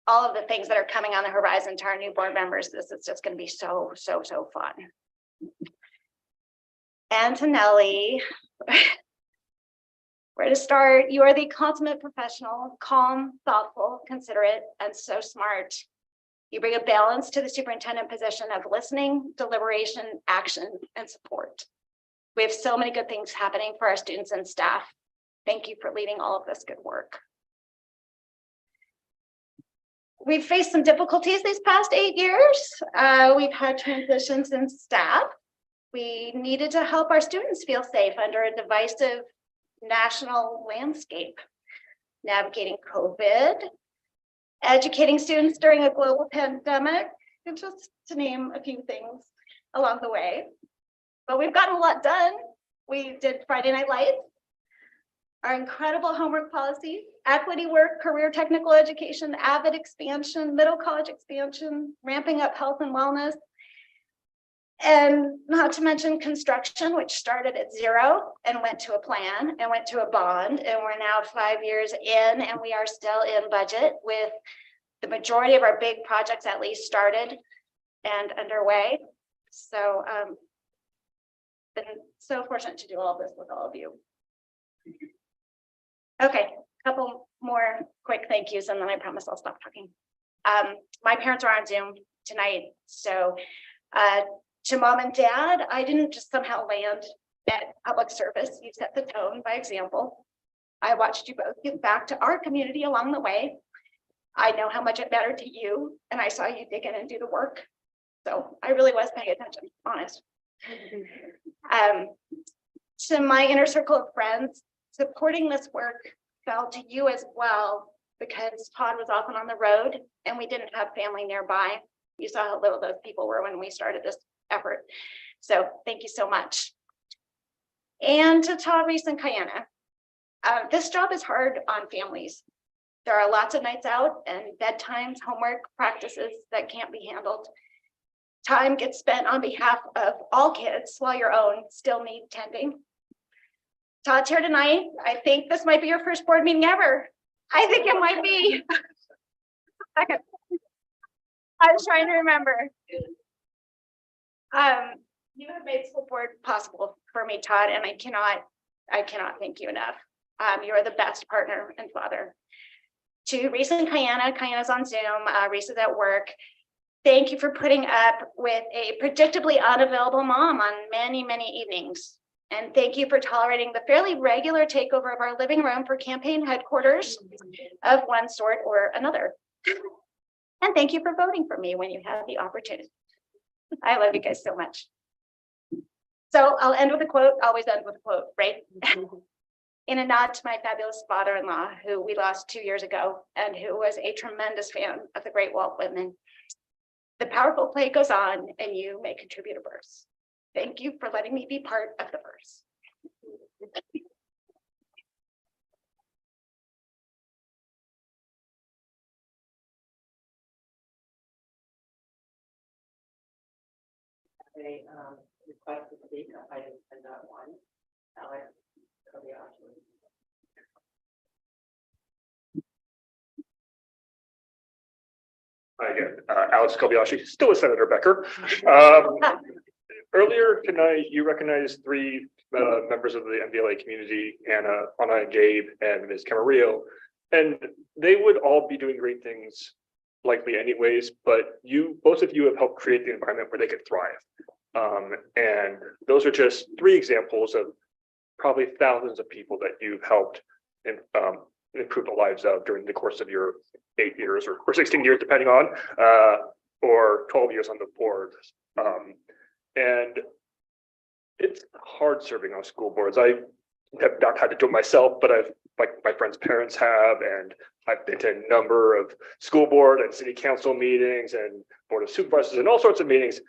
All of the things that are coming on the horizon to our new board members, this is just going to be so fun. Antonelli, where to start? You are the consummate professional, calm, thoughtful, considerate, and so smart. You bring a balance to the superintendent position of listening, deliberation, action, and support. We have so many good things happening for our students and staff. Thank you for leading all of this good work. we've faced some difficulties these past 8 years. We've had transitions in staff. We needed to help our students feel safe under a divisive national landscape, navigating COVID, educating students during a global pandemic, and just to name a few things along the way. But we've gotten a lot done. We did Friday Night Lights, our incredible homework policy, equity work, career technical education, AVID expansion, middle college expansion, ramping up health and wellness, and not to mention construction, which started at 0 and went to a plan and went to a bond. And we're now 5 years in and we are still in budget with the majority of our big projects at least started and underway. So been so fortunate to do all this with all of you. Okay, a couple more quick thank yous and then I promise I'll stop talking. My parents are on Zoom tonight, so to mom and dad, I didn't just somehow land at public service. You set the tone by example. I watched you both give back to our community along the way. I know how much it mattered to you, and I saw you dig in and do the work. So I really was paying attention, honest. To my inner circle of friends, supporting this work fell to you as well, because Todd was often on the road and we didn't have family nearby. You saw how little those people were when we started this effort. So thank you so much. And to Todd, Reese, and Kayana, this job is hard on families. There are lots of nights out and bedtimes, homework, practices that can't be handled. Time gets spent on behalf of all kids while your own still need tending. Todd's here tonight. I think this might be your first board meeting ever. I think it might be. I was trying to remember. You have made school board possible for me, Todd, and I cannot thank you enough. You are the best partner and father. To Reese and Kayana, Kayana's on Zoom, Reese is at work. Thank you for putting up with a predictably unavailable mom on many, many evenings. And thank you for tolerating the fairly regular takeover of our living room for campaign headquarters of one sort or another. And thank you for voting for me when you had the opportunity. I love you guys so much. So I'll end with a quote, always end with a quote, right? In a nod to my fabulous father-in-law, who we lost 2 years ago, and who was a tremendous fan of the great Walt Whitman. The powerful play goes on, and you may contribute a verse. Thank you for letting me be part of the verse. They requested to speak on item 10.1. Alex Kobayashi. Again, Alex Kobayashi, still with Senator Becker. Earlier tonight, you recognized 3 members of the MVLA community, Anna, Gabe, and Ms. Camarillo, and they would all be doing great things likely anyways, but both of you have helped create the environment where they could thrive. And those are just 3 examples of probably thousands of people that you've helped improve the lives of during the course of your 8 years or 16 years, depending on, or 12 years on the board. And it's hard serving on school boards. I have not had to do it myself, but my friends' parents have, and I've been to a number of school board and city council meetings and board of supervisors and all sorts of meetings.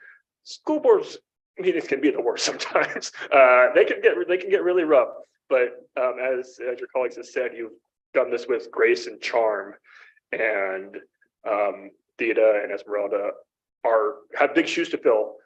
School boards meetings can be the worst sometimes. They can get really rough, but as your colleagues have said, you've done this with grace and charm, and Theda and Esmeralda have big shoes to fill.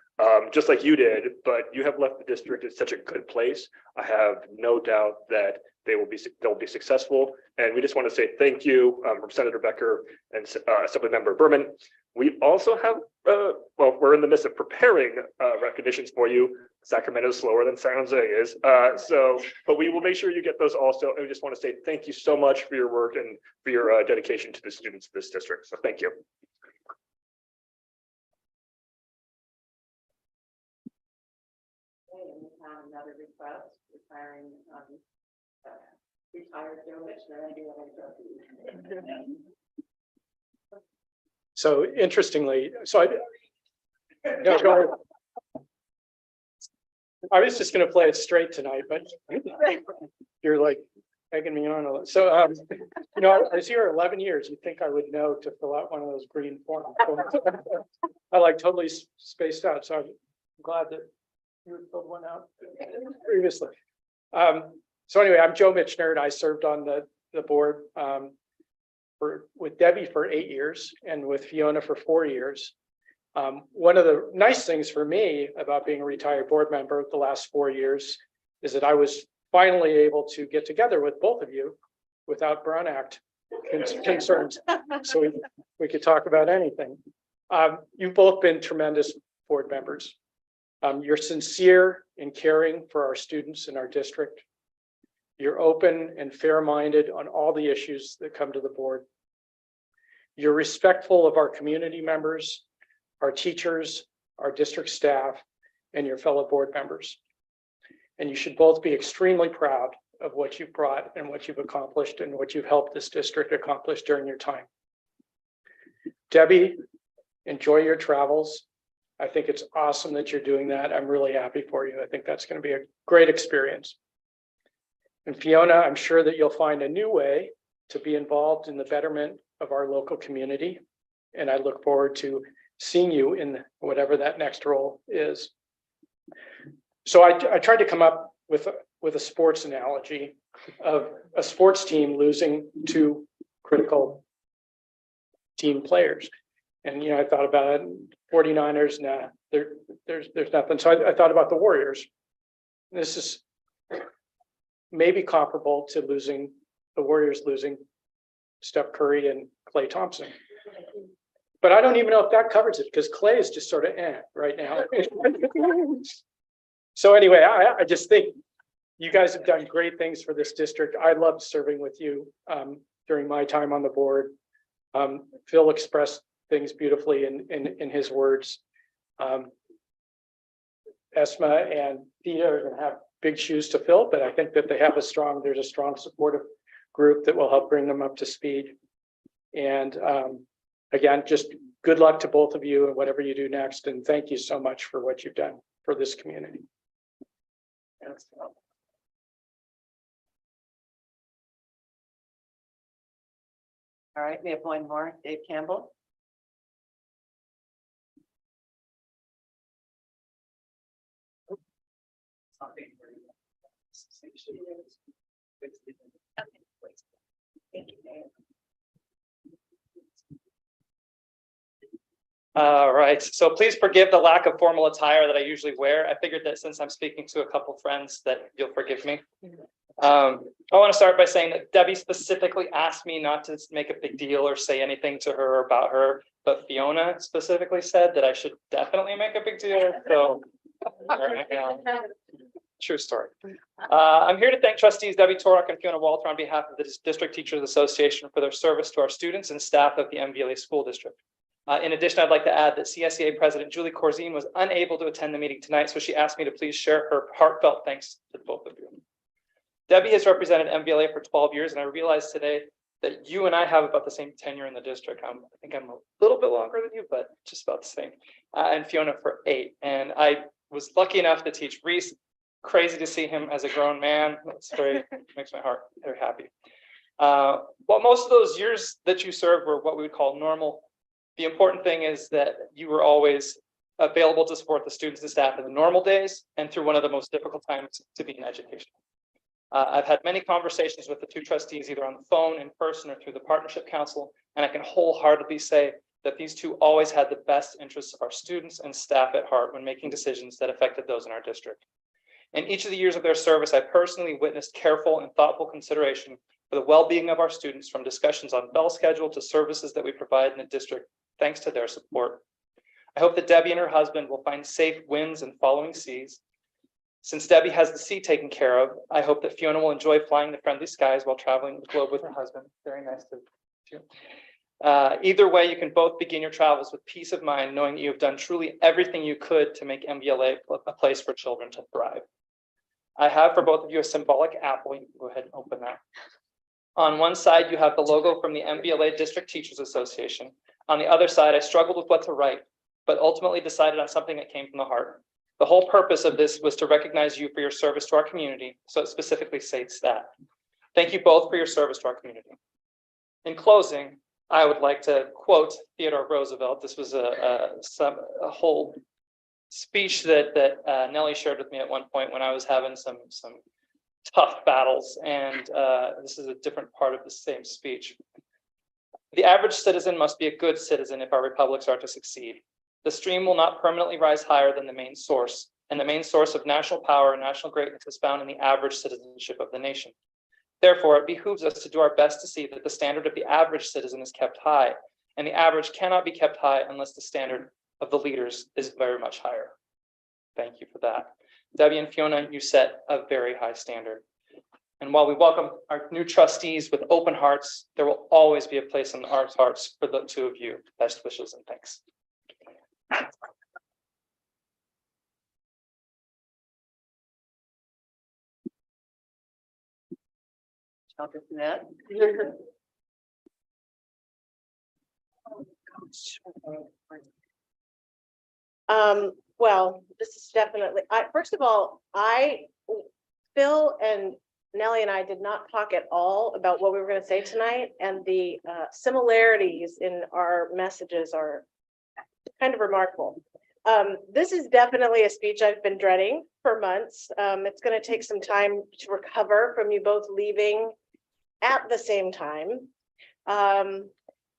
Just like you did, but you have left the district in such a good place. I have no doubt that they'll be successful. And we just want to say thank you from Senator Becker and Assemblymember Berman. We also have, well, we're in the midst of preparing recognitions for you. Sacramento is slower than San Jose is. But we will make sure you get those also. And we just want to say thank you so much for your work and for your dedication to the students of this district. So thank you. And we have another request retiring retired Joe Mitchell. So interestingly, no, go ahead. I was just going to play it straight tonight, but you're like egging me on a lot. So, you know, I was here 11 years. You'd think I would know to fill out one of those green forms. I like totally spaced out. So I'm glad that you would fill one out previously. So anyway, I'm Joe Mitchner. I served on the board with Debbie for 8 years and with Fiona for 4 years. One of the nice things for me about being a retired board member the last 4 years is that I was finally able to get together with both of you without Brown Act concerns. So we could talk about anything. You've both been tremendous board members. You're sincere and caring for our students in our district. You're open and fair-minded on all the issues that come to the board. You're respectful of our community members, our teachers, our district staff, and your fellow board members. And you should both be extremely proud of what you've brought and what you've accomplished and what you've helped this district accomplish during your time. Debbie, enjoy your travels. I think it's awesome that you're doing that. I'm really happy for you. I think that's going to be a great experience. And Fiona, I'm sure that you'll find a new way to be involved in the betterment of our local community. And I look forward to seeing you in whatever that next role is. So I tried to come up with a sports analogy of a sports team losing 2 critical team players. And, you know, I thought about it, 49ers, nah, there's nothing. So I thought about the Warriors. This is maybe comparable to the Warriors losing Steph Curry and Klay Thompson. But I don't even know if that covers it because Klay is just sort of right now. So anyway, I just think you guys have done great things for this district. I loved serving with you during my time on the board. Phil expressed things beautifully in his words. Esma and Thea are going to have big shoes to fill, but I think that there's a strong supportive group that will help bring them up to speed. And again, just good luck to both of you and whatever you do next. And thank you so much for what you've done for this community. All right, we have one more, Dave Campbell. All right, so please forgive the lack of formal attire that I usually wear. I figured that since I'm speaking to a couple friends that you'll forgive me. I want to start by saying that Debbie specifically asked me not to make a big deal or say anything to her or about her, but Fiona specifically said that I should definitely make a big deal. So, true story. I'm here to thank trustees Debbie Torok and Fiona Walter on behalf of the District Teachers Association for their service to our students and staff of the MVLA School District. In addition, I'd like to add that CSEA President Julie Corzine was unable to attend the meeting tonight, so she asked me to please share her heartfelt thanks to both of you. Debbie has represented MVLA for 12 years, and I realized today that you and I have about the same tenure in the district. I think I'm a little bit longer than you, but just about the same. And Fiona for 8. And I was lucky enough to teach Reese. Crazy to see him as a grown man. That's makes my heart very happy. Well, most of those years that you served were what we would call normal. The important thing is that you were always available to support the students and staff in the normal days and through one of the most difficult times to be in education. I've had many conversations with the 2 trustees, either on the phone, in person, or through the Partnership Council, and I can wholeheartedly say that these 2 always had the best interests of our students and staff at heart when making decisions that affected those in our district. In each of the years of their service, I personally witnessed careful and thoughtful consideration for the well-being of our students, from discussions on bell schedule to services that we provide in the district, thanks to their support. I hope that Debbie and her husband will find safe winds and following seas. Since Debbie has the sea taken care of, I hope that Fiona will enjoy flying the friendly skies while traveling the globe with her husband. Very nice to you. Either way, you can both begin your travels with peace of mind, knowing that you have done truly everything you could to make MVLA a place for children to thrive. I have for both of you a symbolic apple. You can go ahead and open that. On one side, you have the logo from the MVLA District Teachers Association. On the other side, I struggled with what to write, but ultimately decided on something that came from the heart. The whole purpose of this was to recognize you for your service to our community, so it specifically states that. Thank you both for your service to our community. In closing, I would like to quote Theodore Roosevelt. This was a whole speech that Nellie shared with me at one point when I was having some tough battles, and this is a different part of the same speech. The average citizen must be a good citizen if our republics are to succeed. The stream will not permanently rise higher than the main source, and the main source of national power and national greatness is found in the average citizenship of the nation. Therefore, it behooves us to do our best to see that the standard of the average citizen is kept high, and the average cannot be kept high unless the standard of the leaders is very much higher. Thank you for that. Debbie and Fiona, you set a very high standard. And while we welcome our new trustees with open hearts, there will always be a place in our hearts for the two of you. Best wishes and thanks. Well, this is definitely, first of all, Phil and Nellie and I did not talk at all about what we were going to say tonight, and the similarities in our messages are kind of remarkable. This is definitely a speech I've been dreading for months. It's going to take some time to recover from you both leaving at the same time. And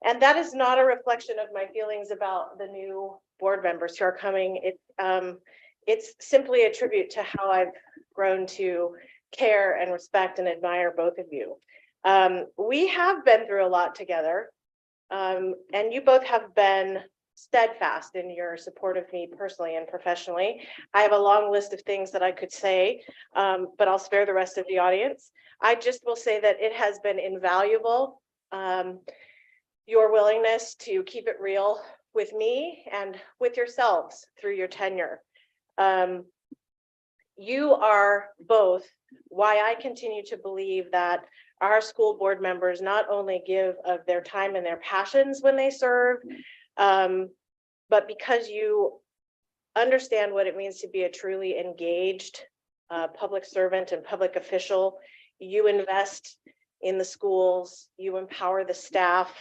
that is not a reflection of my feelings about the new board members who are coming. It's simply a tribute to how I've grown to care and respect and admire both of you. We have been through a lot together, and you both have been steadfast in your support of me personally and professionally. I have a long list of things that I could say, but I'll spare the rest of the audience. I just will say that it has been invaluable, your willingness to keep it real with me and with yourselves through your tenure. You are both why I continue to believe that our school board members not only give of their time and their passions when they serve, but because you understand what it means to be a truly engaged public servant and public official. You invest in the schools, you empower the staff,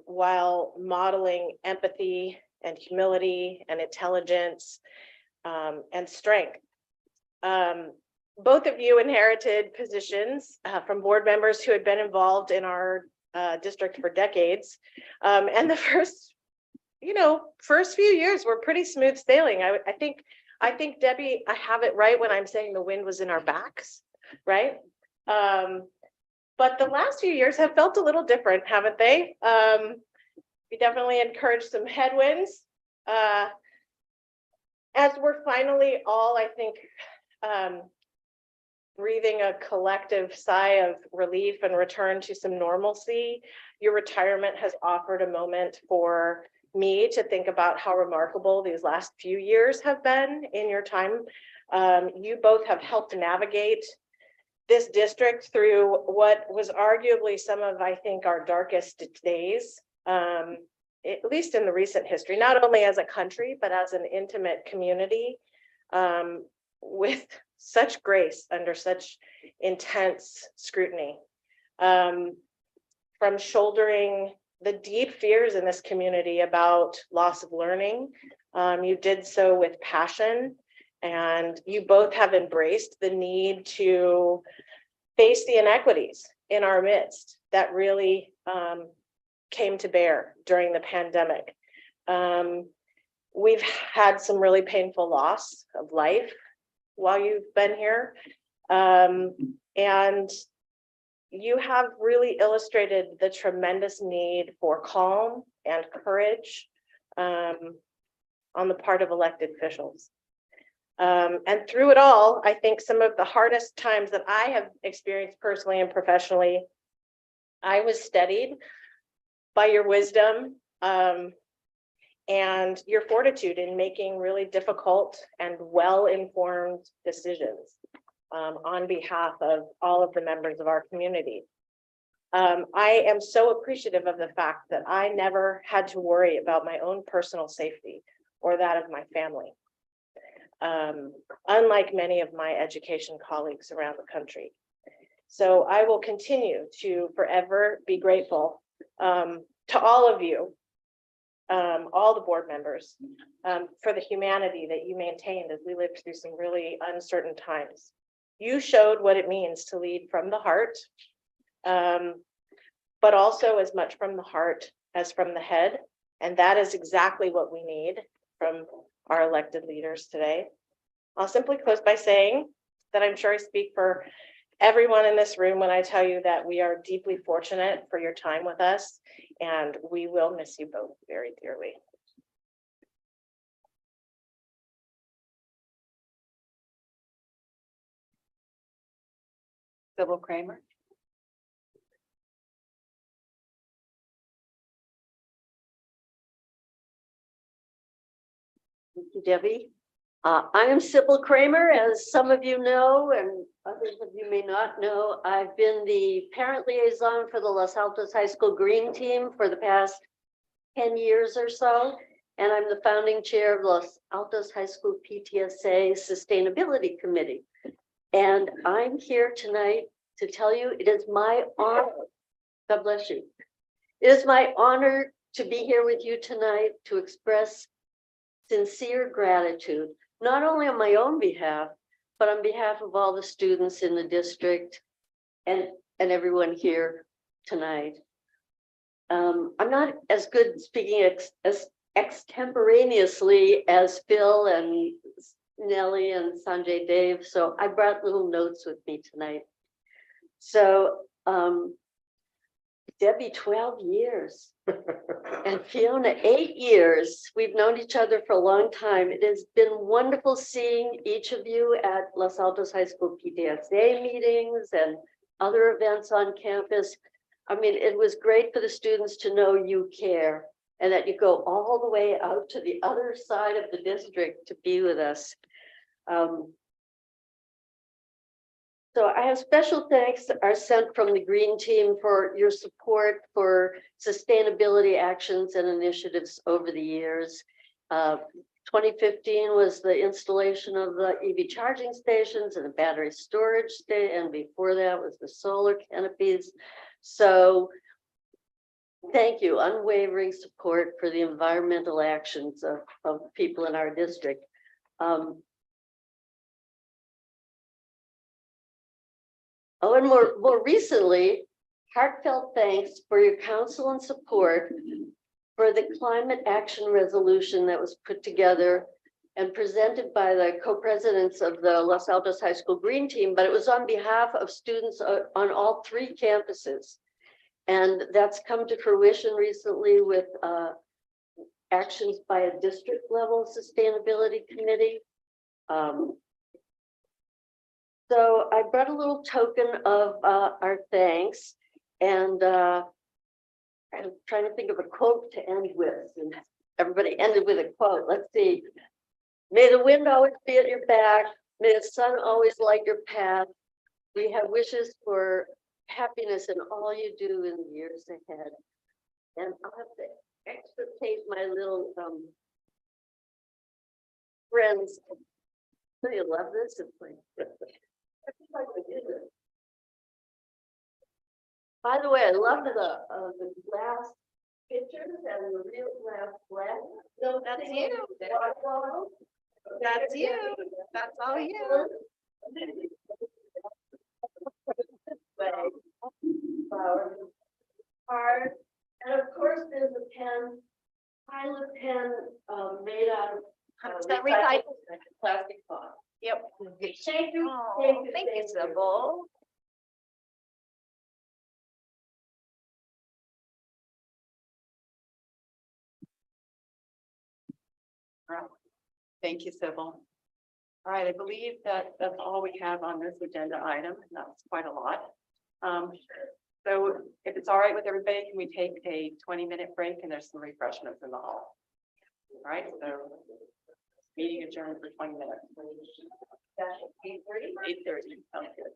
while modeling empathy and humility and intelligence and strength. Both of you inherited positions from board members who had been involved in our district for decades. And the first few years were pretty smooth sailing. I think Debbie, I have it right when I'm saying the wind was in our backs, right? But the last few years have felt a little different, haven't they? We definitely encouraged some headwinds. As we're finally all, I think, breathing a collective sigh of relief and return to some normalcy, your retirement has offered a moment for me to think about how remarkable these last few years have been in your time. You both have helped navigate this district through what was arguably some of, I think, our darkest days, at least in the recent history, not only as a country, but as an intimate community, with such grace under such intense scrutiny. From shouldering the deep fears in this community about loss of learning, you did so with passion, and you both have embraced the need to face the inequities in our midst that really came to bear during the pandemic. We've had some really painful loss of life while you've been here. And you have really illustrated the tremendous need for calm and courage on the part of elected officials. And through it all, I think some of the hardest times that I have experienced personally and professionally, I was steadied by your wisdom and your fortitude in making really difficult and well-informed decisions on behalf of all of the members of our community. I am so appreciative of the fact that I never had to worry about my own personal safety or that of my family. Unlike many of my education colleagues around the country. So I will continue to forever be grateful to all of you, all the board members, for the humanity that you maintained as we lived through some really uncertain times. You showed what it means to lead from the heart, but also as much from the heart as from the head. And that is exactly what we need from our elected leaders today. I'll simply close by saying that I'm sure I speak for everyone in this room when I tell you that we are deeply fortunate for your time with us, and we will miss you both very dearly. Sybil Kramer. Thank you, Debbie. I am Sybil Kramer, as some of you know, and others of you may not know. I've been the parent liaison for the Los Altos High School Green Team for the past 10 years or so, and I'm the founding chair of Los Altos High School PTSA Sustainability Committee. And I'm here tonight to tell you it is my honor, God bless you. It is my honor to be here with you tonight to express sincere gratitude, not only on my own behalf, but on behalf of all the students in the district and everyone here tonight. I'm not as good speaking as extemporaneously as Phil and Nellie and Sanjay Dave, so I brought little notes with me tonight. So Debbie, 12 years. And Fiona, 8 years. We've known each other for a long time. It has been wonderful seeing each of you at Los Altos High School PTSA meetings and other events on campus. I mean, it was great for the students to know you care and that you go all the way out to the other side of the district to be with us. So I have special thanks that are sent from the Green Team for your support for sustainability actions and initiatives over the years. 2015 was the installation of the EV charging stations and a battery storage station, and before that was the solar canopies. So thank you, unwavering support for the environmental actions of people in our district. Oh, and more recently, heartfelt thanks for your counsel and support for the climate action resolution that was put together and presented by the co-presidents of the Los Altos High School Green Team, but it was on behalf of students on all 3 campuses. And that's come to fruition recently with actions by a district level sustainability committee. So I brought a little token of our thanks, and I'm trying to think of a quote to end with. And everybody ended with a quote. Let's see. May the wind always be at your back. May the sun always light your path. We have wishes for happiness in all you do in the years ahead. And I'll have to extricate my little friends. Do you love this? It's like, by the way, I love the glass pictures and the real glass glass. So That's you. That's you. That's all you. Card. And of course, there's a pen, pilot pen made out of Recycled. plastic box. Yep. Thank you. Oh, thank you, Sybil. Thank you, Sybil. All right, I believe that that's all we have on this agenda item, and that's quite a lot. So if it's all right with everybody, can we take a 20-minute break, and there's some refreshments in the hall? All right, so meeting adjourned for 20 minutes. 8:30? 8:30, sounds good.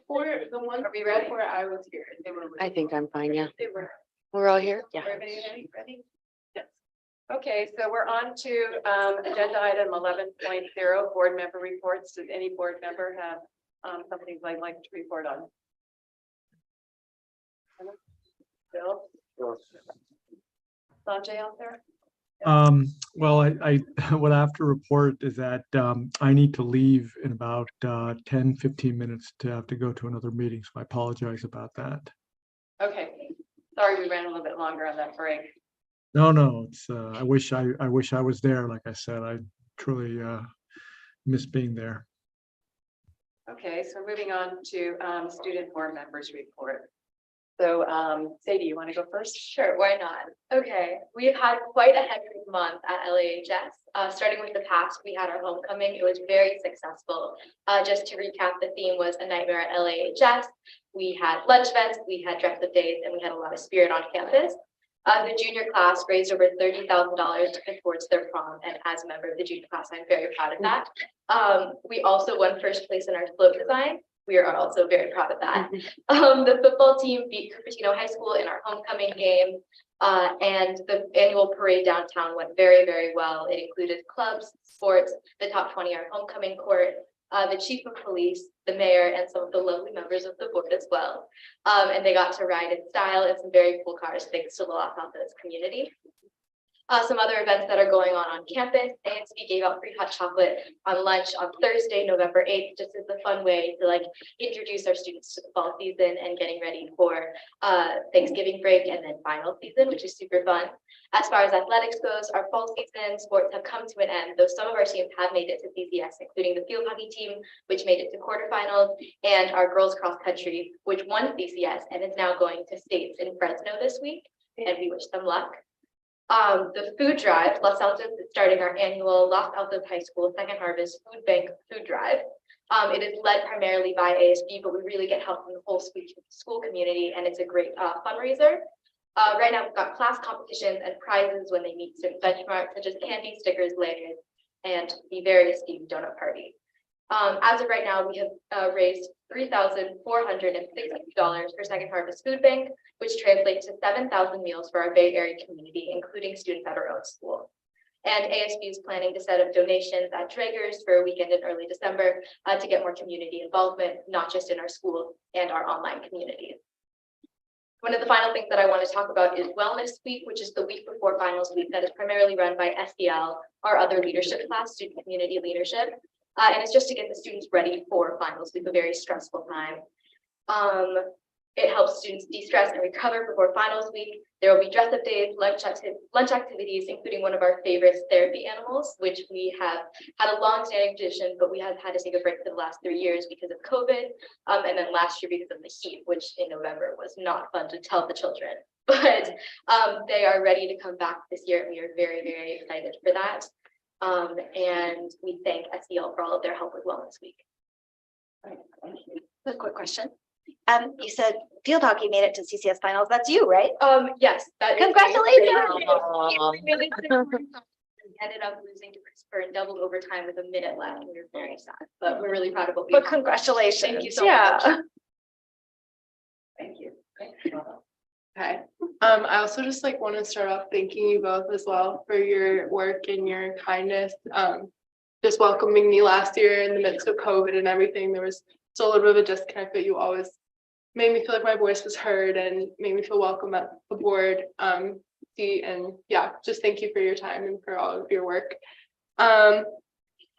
For the ones Are we ready? where I was here, they were. I think I'm fine, yeah. They were. We're all here? Yeah. Everybody ready? Yes. Okay, so we're on to agenda item 11.0, board member reports. Does any board member have something they'd like to report on? Bill? Sanjay out there? Well, I what I have to report is that I need to leave in about 10-15 minutes to have to go to another meeting, so I apologize about that. Okay, sorry we ran a little bit longer on that break. No, it's I wish I was there. Like I said, I truly miss being there. Okay, so moving on to student board members report. So Sadie, you want to go first? Sure, why not? Okay, we've had quite a hectic month at LAHS. Starting with the past, we had our homecoming. It was very successful. Just to recap, the theme was a nightmare at LAHS. We had lunch events, we had dress-up days, and we had a lot of spirit on campus. The junior class raised over $30,000 to put towards their prom, and as a member of the junior class, I'm very proud of that. We also won first place in our float design. We are also very proud of that. The football team beat Cupertino High School in our homecoming game, and the annual parade downtown went very, very well. It included clubs, sports, the top 20-yard homecoming court, the chief of police, the mayor, and some of the lovely members of the board as well. And they got to ride in style in some very cool cars thanks to the Los Altos community. Some other events that are going on campus. ASB gave out free hot chocolate on lunch on Thursday, November 8th, just as a fun way to introduce our students to the fall season and getting ready for Thanksgiving break and then final season, which is super fun. As far as athletics goes, our fall season sports have come to an end, though some of our teams have made it to CCS, including the field hockey team, which made it to quarterfinals, and our girls cross country, which won CCS and is now going to states in Fresno this week, and we wish them luck. The food drive, Los Altos is starting our annual Los Altos High School Second Harvest Food Bank Food Drive. It is led primarily by ASB, but we really get help from the whole school community, and it's a great fundraiser. Right now, we've got class competitions and prizes when they meet certain benchmarks, such as candy, stickers, lanyards, and the very esteemed donut party. As of right now, we have raised $3,460 for Second Harvest Food Bank, which translates to 7,000 meals for our Bay Area community, including students at our own school. And ASB is planning to set up donations at Traeger's for a weekend in early December to get more community involvement, not just in our school and our online communities. One of the final things that I want to talk about is Wellness Week, which is the week before finals week that is primarily run by SDL, our other leadership class, student community leadership. And it's just to get the students ready for finals week, a very stressful time. It helps students de-stress and recover before finals week. There will be dress-up days, lunch activities, including one of our favorite therapy animals, which we have had a long-standing tradition, but we have had to take a break for the last 3 years because of COVID, and then last year because of the heat, which in November was not fun to tell the children. But they are ready to come back this year, and we are very, very excited for that. And we thank SEL for all of their help with Wellness Week. A quick question. You said field hockey made it to CCS finals. That's you, right? Yes, that is Congratulations. ended up losing to Christopher in double overtime with a minute left. We were very sad, but we're really proud of what we But did. congratulations. Thank you so Yeah. much. Thank you. Hi. I also just want to start off thanking you both as well for your work and your kindness. Just welcoming me last year in the midst of COVID and everything. There was still a little bit of a disconnect, but you always made me feel like my voice was heard and made me feel welcome at the board seat. And yeah, just thank you for your time and for all of your work.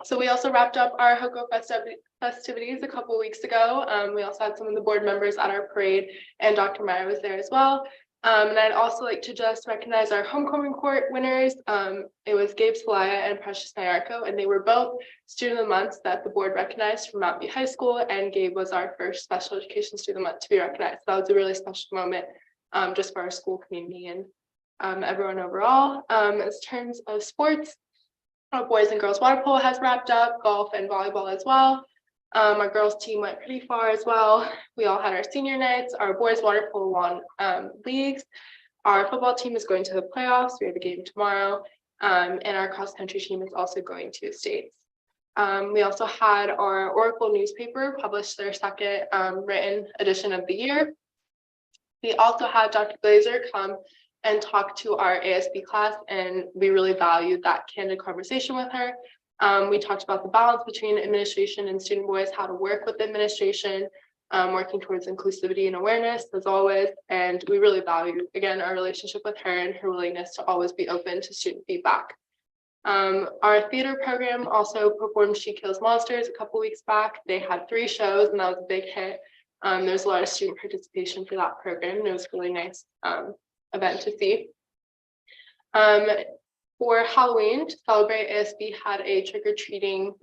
So we also wrapped up our HOCO festivities a couple of weeks ago. We also had some of the board members at our parade, and Dr. Meyer was there as well. And I'd also like to just recognize our homecoming court winners. It was Gabe Salaya and Precious Nyarko, and they were both student of the month that the board recognized from Mount View High School, and Gabe was our first special education student of the month to be recognized. That was a really special moment just for our school community and everyone overall. In terms of sports, our boys and girls water polo has wrapped up, golf and volleyball as well. Our girls team went pretty far as well. We all had our senior nights. Our boys water polo won leagues. Our football team is going to the playoffs. We have a game tomorrow. And our cross country team is also going to states. We also had our Oracle newspaper publish their second written edition of the year. We also had Dr. Glazer come and talk to our ASB class, and we really valued that candid conversation with her. We talked about the balance between administration and student voice, how to work with administration, working towards inclusivity and awareness as always. And we really valued, again, our relationship with her and her willingness to always be open to student feedback. Our theater program also performed She Kills Monsters a couple weeks back. They had 3 shows and that was a big hit. There's a lot of student participation for that program, and it was a really nice event to see. For Halloween, to celebrate, ASB had a trick-or-treating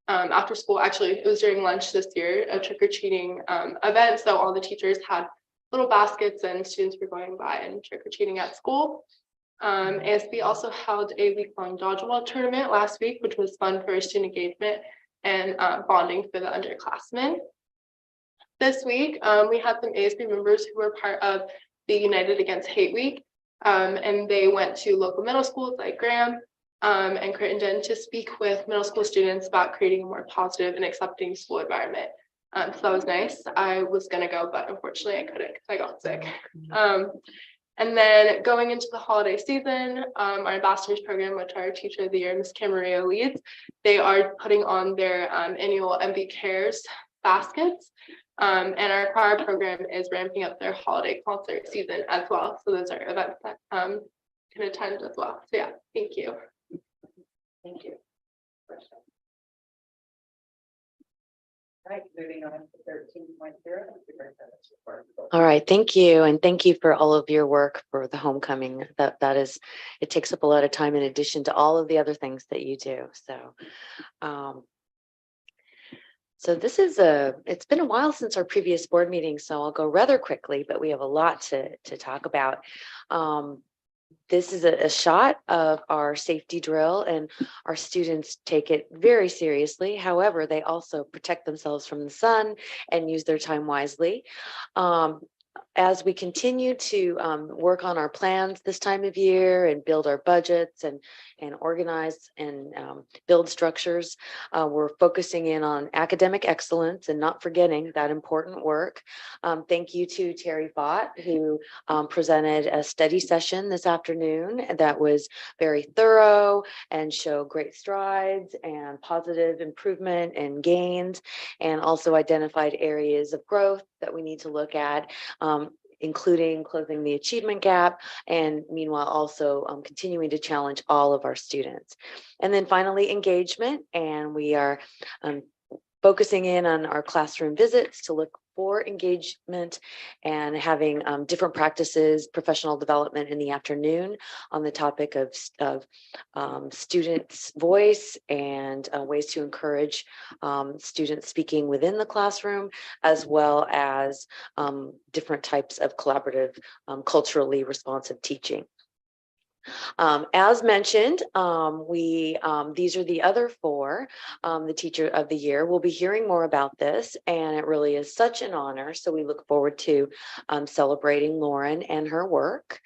after school. Actually, it was during lunch this year, a trick-or-treating event. So all the teachers had little baskets and students were going by and trick-or-treating at school. ASB also held a week-long dodgeball tournament last week, which was fun for student engagement and bonding for the underclassmen. This week, we had some ASB members who were part of the United Against Hate Week, and they went to local middle schools like Graham and Crittenden to speak with middle school students about creating a more positive and accepting school environment. So that was nice. I was going to go, but unfortunately I couldn't because I got sick. And then going into the holiday season, our ambassadors program, which our teacher of the year, Ms. Camarillo, leads, they are putting on their annual MV Cares baskets. And our choir program is ramping up their holiday concert season as well. So those are events that can attend as well. So yeah, thank you. Thank you. All right, moving on to 13.0. All right, thank you. And thank you for all of your work for the homecoming. That is, it takes up a lot of time in addition to all of the other things that you do. So this is it's been a while since our previous board meeting, so I'll go rather quickly, but we have a lot to talk about. This is a shot of our safety drill, and our students take it very seriously. However, they also protect themselves from the sun and use their time wisely. As we continue to work on our plans this time of year and build our budgets and organize and build structures, we're focusing in on academic excellence and not forgetting that important work. Thank you to Terry Bott, who presented a study session this afternoon that was very thorough and showed great strides and positive improvement and gains, and also identified areas of growth that we need to look at, including closing the achievement gap, and meanwhile also continuing to challenge all of our students. And then finally, engagement, and we are focusing in on our classroom visits to look for engagement and having different practices, professional development in the afternoon on the topic of students' voice and ways to encourage students speaking within the classroom, as well as different types of collaborative, culturally responsive teaching. As mentioned, these are the other 4, the teacher of the year. We'll be hearing more about this, and it really is such an honor. So we look forward to celebrating Lauren and her work.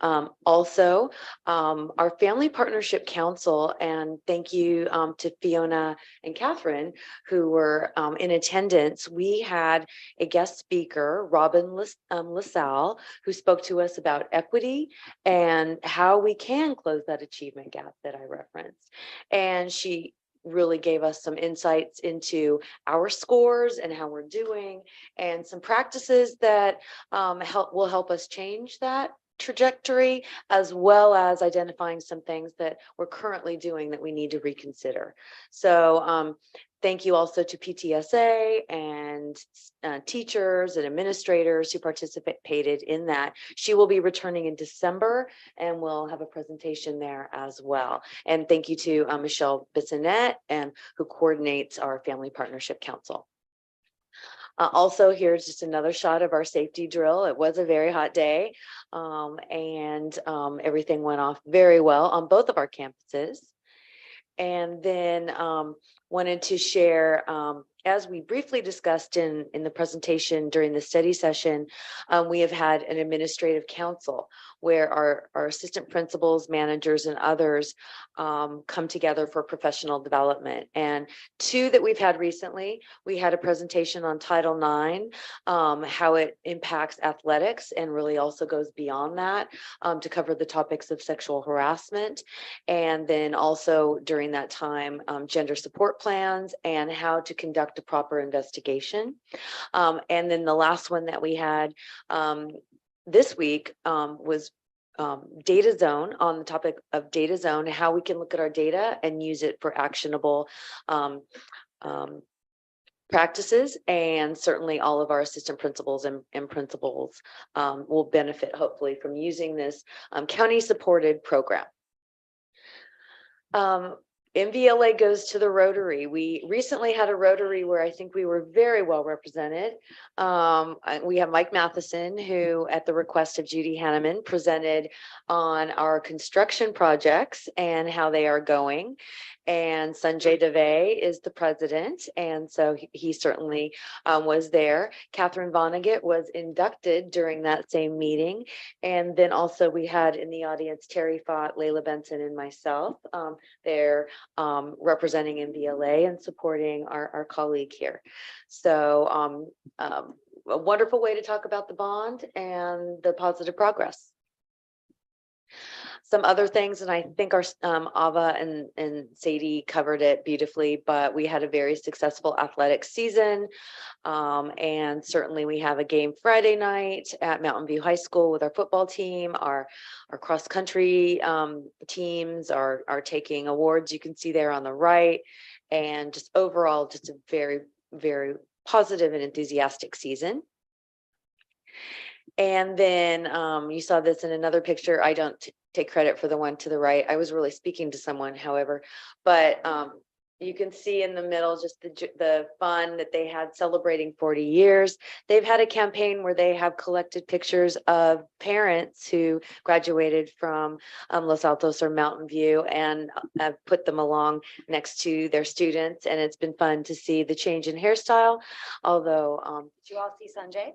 Also, our Family Partnership Council, and thank you to Fiona and Catherine, who were in attendance. We had a guest speaker, Robin LaSalle, who spoke to us about equity and how we can close that achievement gap that I referenced. And she really gave us some insights into our scores and how we're doing, and some practices that will help us change that trajectory, as well as identifying some things that we're currently doing that we need to reconsider. So thank you also to PTSA and teachers and administrators who participated in that. She will be returning in December, and we'll have a presentation there as well. And thank you to Michelle Bissonette, and who coordinates our Family Partnership Council. Also, here's just another shot of our safety drill. It was a very hot day, and everything went off very well on both of our campuses. And then wanted to share as we briefly discussed in the presentation during the study session, we have had an administrative council where our assistant principals, managers, and others come together for professional development. And two that we've had recently, we had a presentation on Title IX, how it impacts athletics and really also goes beyond that to cover the topics of sexual harassment. And then also during that time, gender support plans and how to conduct a proper investigation. And then the last one that we had this week was data zone, on the topic of data zone, how we can look at our data and use it for actionable practices. And certainly all of our assistant principals and principals will benefit hopefully from using this county supported program. MVLA goes to the Rotary. We recently had a Rotary where I think we were very well represented. We have Mike Matheson, who at the request of Judy Hanneman presented on our construction projects and how they are going. And Sanjay Dave is the president, and so he certainly was there. Catherine Vonnegut was inducted during that same meeting. And then also we had in the audience Terry Fott, Layla Benson, and myself. They're representing MVLA and supporting our colleague here. So a wonderful way to talk about the bond and the positive progress. Some other things, and I think our Ava and Sadie covered it beautifully, but we had a very successful athletic season. And certainly we have a game Friday night at Mountain View High School with our football team. Our cross country teams are taking awards, you can see there on the right. And just overall, just a very, very positive and enthusiastic season. And then you saw this in another picture. I don't take credit for the one to the right. I was really speaking to someone, however, but you can see in the middle just the fun that they had celebrating 40 years. They've had a campaign where they have collected pictures of parents who graduated from Los Altos or Mountain View and have put them along next to their students. And it's been fun to see the change in hairstyle. Although, Did you all see Sanjay?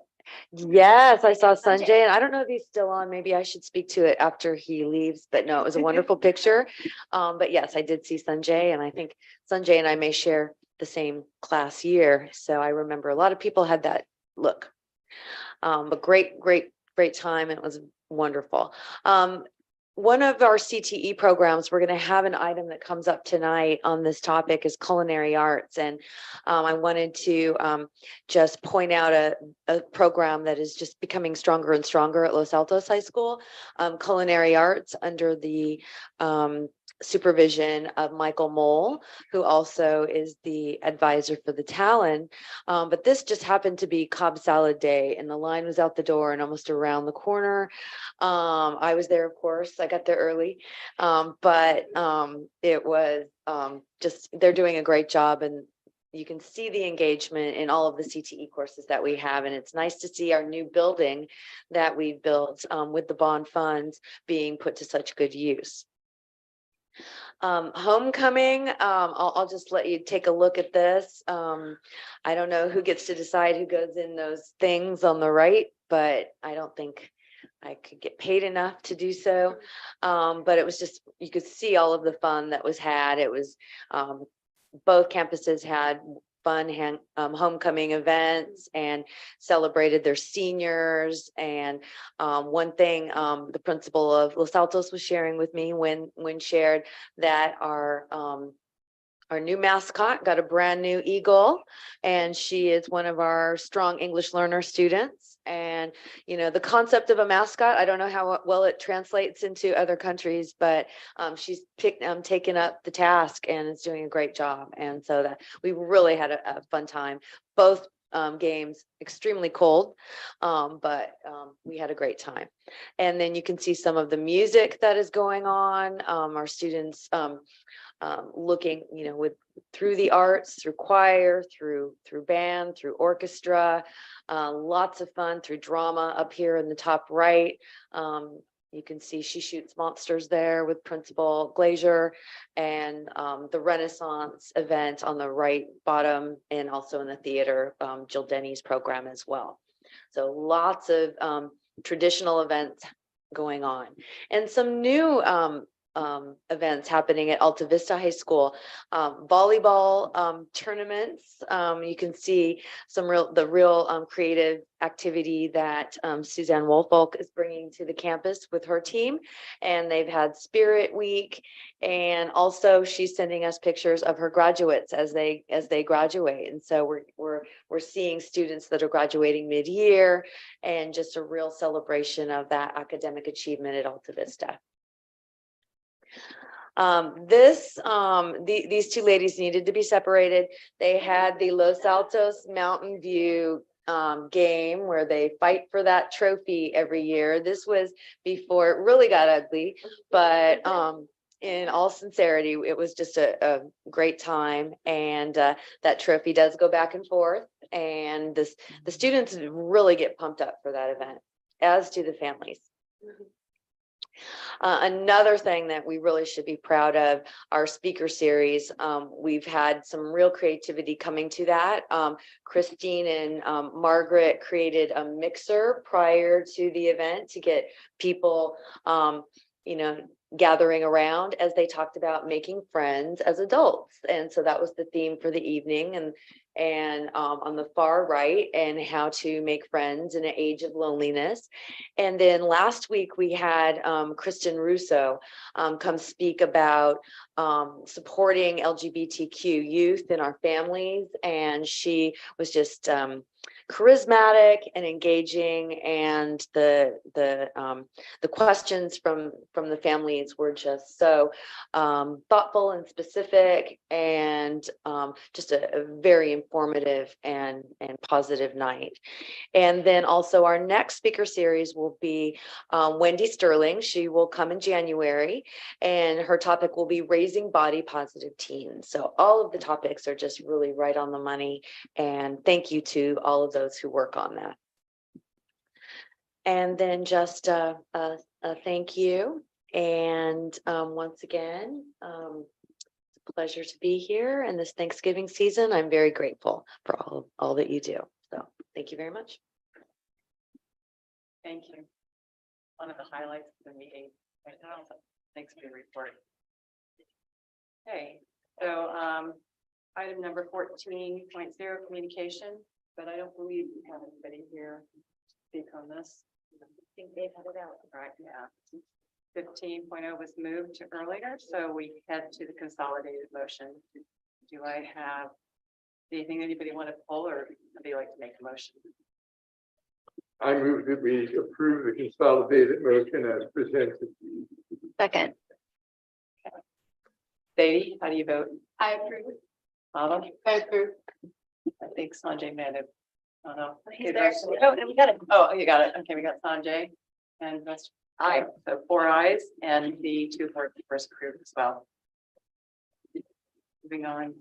yes, I saw Sanjay. Sanjay, and I don't know if he's still on. Maybe I should speak to it after he leaves, but no, it was a wonderful picture. But yes, I did see Sanjay, and I think Sanjay and I may share the same class year. So I remember a lot of people had that look. But great time. It was wonderful. One of our CTE programs, we're going to have an item that comes up tonight on this topic is culinary arts. And I wanted to just point out a program that is just becoming stronger and stronger at Los Altos High School, culinary arts under the supervision of Michael Mole, who also is the advisor for the Talon. But this just happened to be Cobb Salad Day, and the line was out the door and almost around the corner. I was there, of course. I got there early, but it was just, they're doing a great job, and you can see the engagement in all of the CTE courses that we have. And it's nice to see our new building that we've built with the bond funds being put to such good use. Homecoming, I'll just let you take a look at this. I don't know who gets to decide who goes in those things on the right, but I don't think I could get paid enough to do so. But it was just, you could see all of the fun that was had. It was both campuses had fun homecoming events and celebrated their seniors. And one thing the principal of Los Altos was sharing with me when shared that our new mascot got a brand new eagle, and she is one of our strong English learner students. And, you know, the concept of a mascot, I don't know how well it translates into other countries, but she's taken up the task and is doing a great job. And so that we really had a fun time. Both games extremely cold, but we had a great time. And then you can see some of the music that is going on. Our students looking, you know, through the arts, through choir, through band, through orchestra, lots of fun through drama up here in the top right. You can see She Shoots Monsters there with Principal Glazier, and the Renaissance event on the right bottom, and also in the theater, Jill Denny's program as well. So lots of traditional events going on, and some new events happening at Alta Vista High School. Volleyball tournaments. You can see the real creative activity that Suzanne Woolfolk is bringing to the campus with her team, and they've had Spirit Week, and also she's sending us pictures of her graduates as they graduate, and so we're seeing students that are graduating mid-year, and just a real celebration of that academic achievement at Alta Vista. These two ladies needed to be separated. They had the Los Altos Mountain View game where they fight for that trophy every year. This was before it really got ugly, but in all sincerity, it was just a great time, and that trophy does go back and forth, and the students really get pumped up for that event, as do the families. Another thing that we really should be proud of, our speaker series. We've had some real creativity coming to that. Christine and Margaret created a mixer prior to the event to get people, gathering around as they talked about making friends as adults. And so that was the theme for the evening, and on the far right, and how to make friends in an age of loneliness. And then last week we had Kristen Russo come speak about supporting LGBTQ youth in our families, and she was just charismatic and engaging, and the questions from the families were just so thoughtful and specific, and just a very informative and positive night. And then also our next speaker series will be Wendy Sterling. She will come in January, and her topic will be raising body positive teens. So all of the topics are just really right on the money, and thank you to all of those who work on that. And then just a thank you, and once again, it's a pleasure to be here in this Thanksgiving season. I'm very grateful for all that you do. So thank you very much. Thank you. One of the highlights of the meeting right now. Thanks for your report. Okay, so item number 14.0, communication, but I don't believe we have anybody here to speak on this. I think they've had it out. Right, yeah. 15.0 was moved to earlier, so we head to the consolidated motion. Do I have anything anybody want to pull, or would they like to make a motion? I move that we approve the consolidated motion as presented. Second. Sadie, how do you vote? I approve. Autumn? I approve. I think Sanjay may have. Oh, no. He's there. Oh, and we got it. Oh, you got it. Okay, we got Sanjay and that's aye. So 4 ayes, and the 2 board members approved as well. Moving on.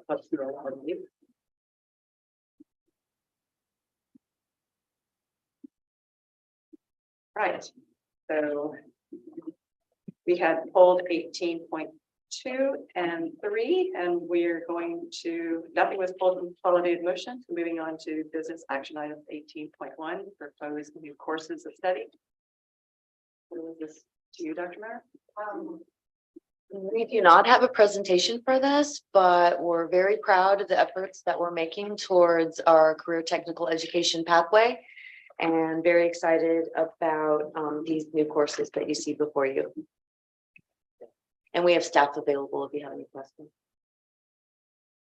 Let's do our leave. Right, so we had pulled 18.2 and 3, and we're going to, nothing was pulled from consolidated motion, so moving on to business action items 18.1, proposed new courses of study. What was this to you, Dr. Mayer? We do not have a presentation for this, but we're very proud of the efforts that we're making towards our career technical education pathway, and very excited about these new courses that you see before you. And we have staff available if you have any questions.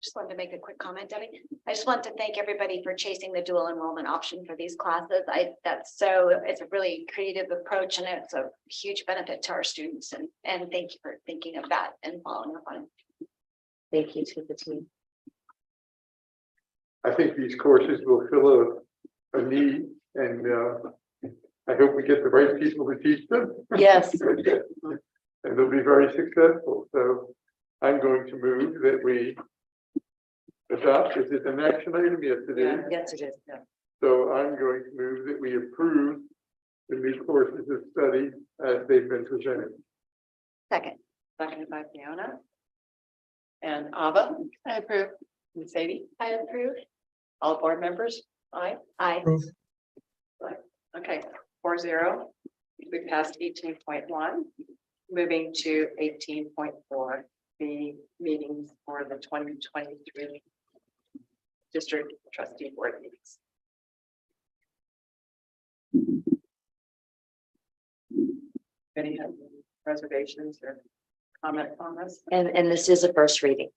Just wanted to make a quick comment, Debbie. I just want to thank everybody for chasing the dual enrollment option for these classes. It's a really creative approach, and it's a huge benefit to our students, and thank you for thinking of that and following up on it. Thank you to the team. I think these courses will fill a need, and I hope we get the right people to teach them. Yes. And they'll be very successful. So I'm going to move that we adopt. Is it an action item? Yes, it is. Yes, it is. So I'm going to move that we approve the new courses of study as they've been presented. Second. Seconded by Fiona. And Ava? I approve. And Sadie? I approve. All board members? Aye. Aye. Okay, 4-0. We passed 18.1. Moving to 18.4, the meetings for the 2023 district trustee board meetings. Any reservations or comments on this? And this is a first reading.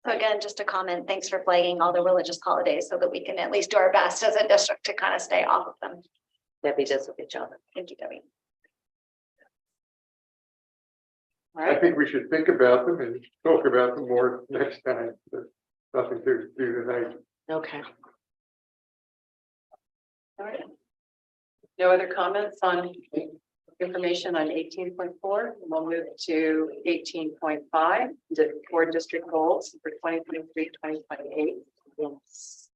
So again, just a comment, thanks for flagging all the religious holidays so that we can at least do our best as a district to kind of stay off of them. Debbie does a good job. Thank you, Debbie. All I right, think we should think about them and talk about them more next time. There's nothing to do tonight. Okay. all right. No other comments on information on 18.4? We'll move to 18.5, board district goals for 2023, 2028. Yes.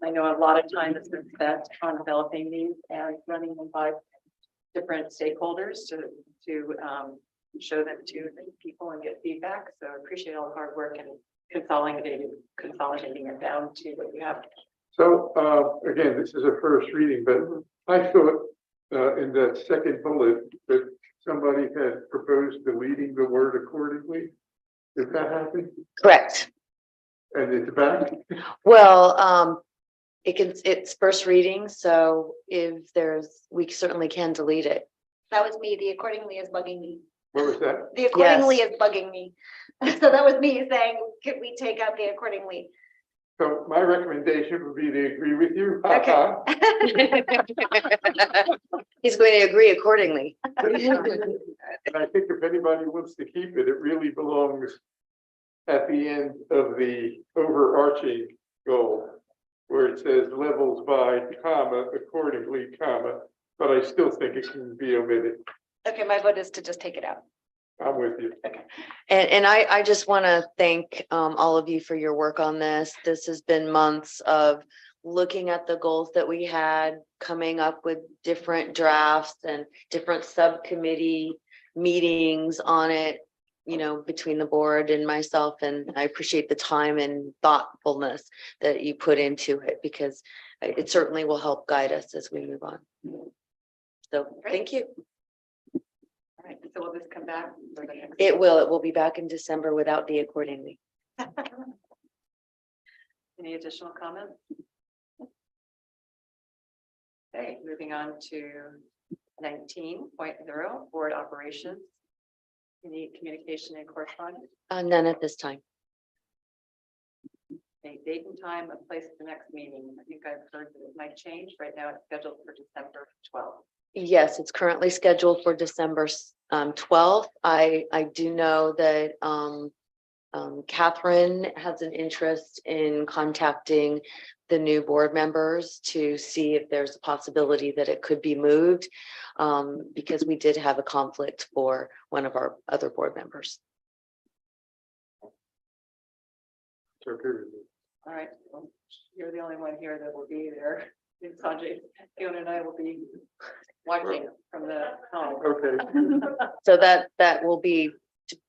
I know a lot of time has been spent on developing these and running them by different stakeholders to show them to the people and get feedback. So I appreciate all the hard work and consolidating it down to what you have. So again, this is a first reading, but I thought in that second bullet that somebody had proposed deleting the word accordingly. Did that happen? Correct. And it's back? Well, it's first reading, so if we certainly can delete it. That was me. The accordingly is bugging me. What was that? The accordingly is bugging me. So that was me saying, could we take out the accordingly? So my recommendation would be to agree with you. Okay. He's going to agree accordingly. And I think if anybody wants to keep it, it really belongs at the end of the overarching goal, where it says levels by comma accordingly comma, but I still think it can be omitted. Okay, my vote is to just take it out. I'm with you. And I just want to thank all of you for your work on this. This has been months of looking at the goals that we had, coming up with different drafts and different subcommittee meetings on it, you know, between the board and myself. And I appreciate the time and thoughtfulness that you put into it, because it certainly will help guide us as we move on. So thank you. All right, so will this come back? For the next- It will be back in December without the accordingly. Any additional comments? Okay, moving on to 19.0, board operations. Any communication and correspondence? None at this time. A date and time, a place for the next meeting. I think I've heard that it might change. Right now it's scheduled for December 12th. Yes, it's currently scheduled for December 12th. I do know that Catherine has an interest in contacting the new board members to see if there's a possibility that it could be moved, because we did have a conflict for one of our other board members. All right, well, you're the only one here that will be there. Sanjay, Fiona and I will be watching from the home. Okay. So that will be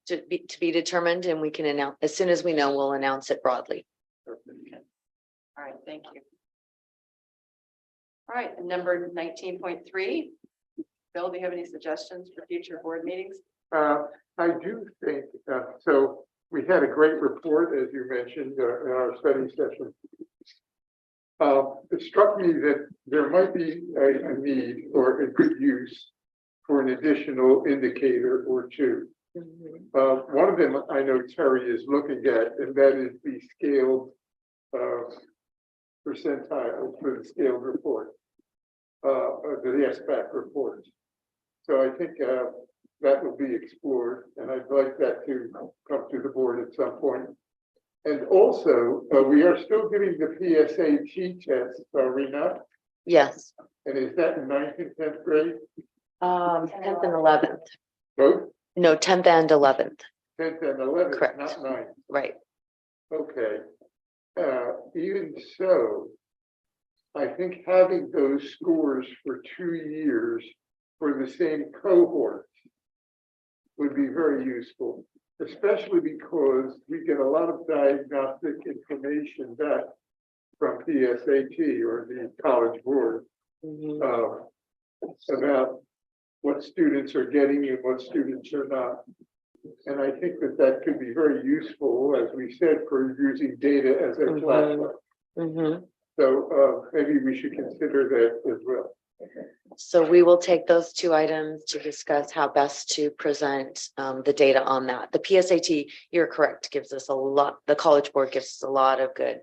to be determined, and we can announce as soon as we know. We'll announce it broadly. All right, thank you. All right, number 19.3. Bill, do you have any suggestions for future board meetings? I do think, so we had a great report, as you mentioned, in our study session. It struck me that there might be a need or a good use for an additional indicator or two. One of them I know Terry is looking at, and that is the scaled percentile for the scaled report, the SBAC report. So I think that will be explored, and I'd like that to come to the board at some point. And also, we are still giving the PSAT test, are we not? Yes. And is that in 9th and 10th grade? 10th and 11th. Both? No, 10th and 11th. 10th and 11th, Correct. not 9th. Right. Okay. Even so, I think having those scores for 2 years for the same cohort would be very useful, especially because we get a lot of diagnostic information back from PSAT or the College Board about what students are getting and what students are not. And I think that that could be very useful, as we said, for using data as a flashlight. So maybe we should consider that as well. So we will take those two items to discuss how best to present the data on that. The PSAT, you're correct, gives us a lot, the College Board gives us a lot of good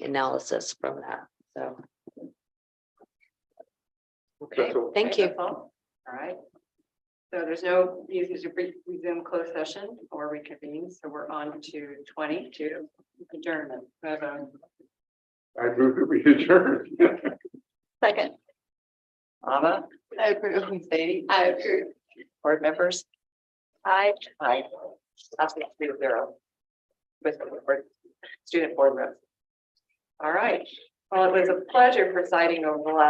analysis from that, so. Okay, That's all. thank Okay, you. that's all. All right. So there's no use to resume closed session or reconvene, so we're on to 22 adjournment. We have a I move that we adjourn. second. Ava? I approve. Sadie? I approve. Board members? Aye. That's 3-0. With the board, student board reps. All right. Well, it was a pleasure presiding over the last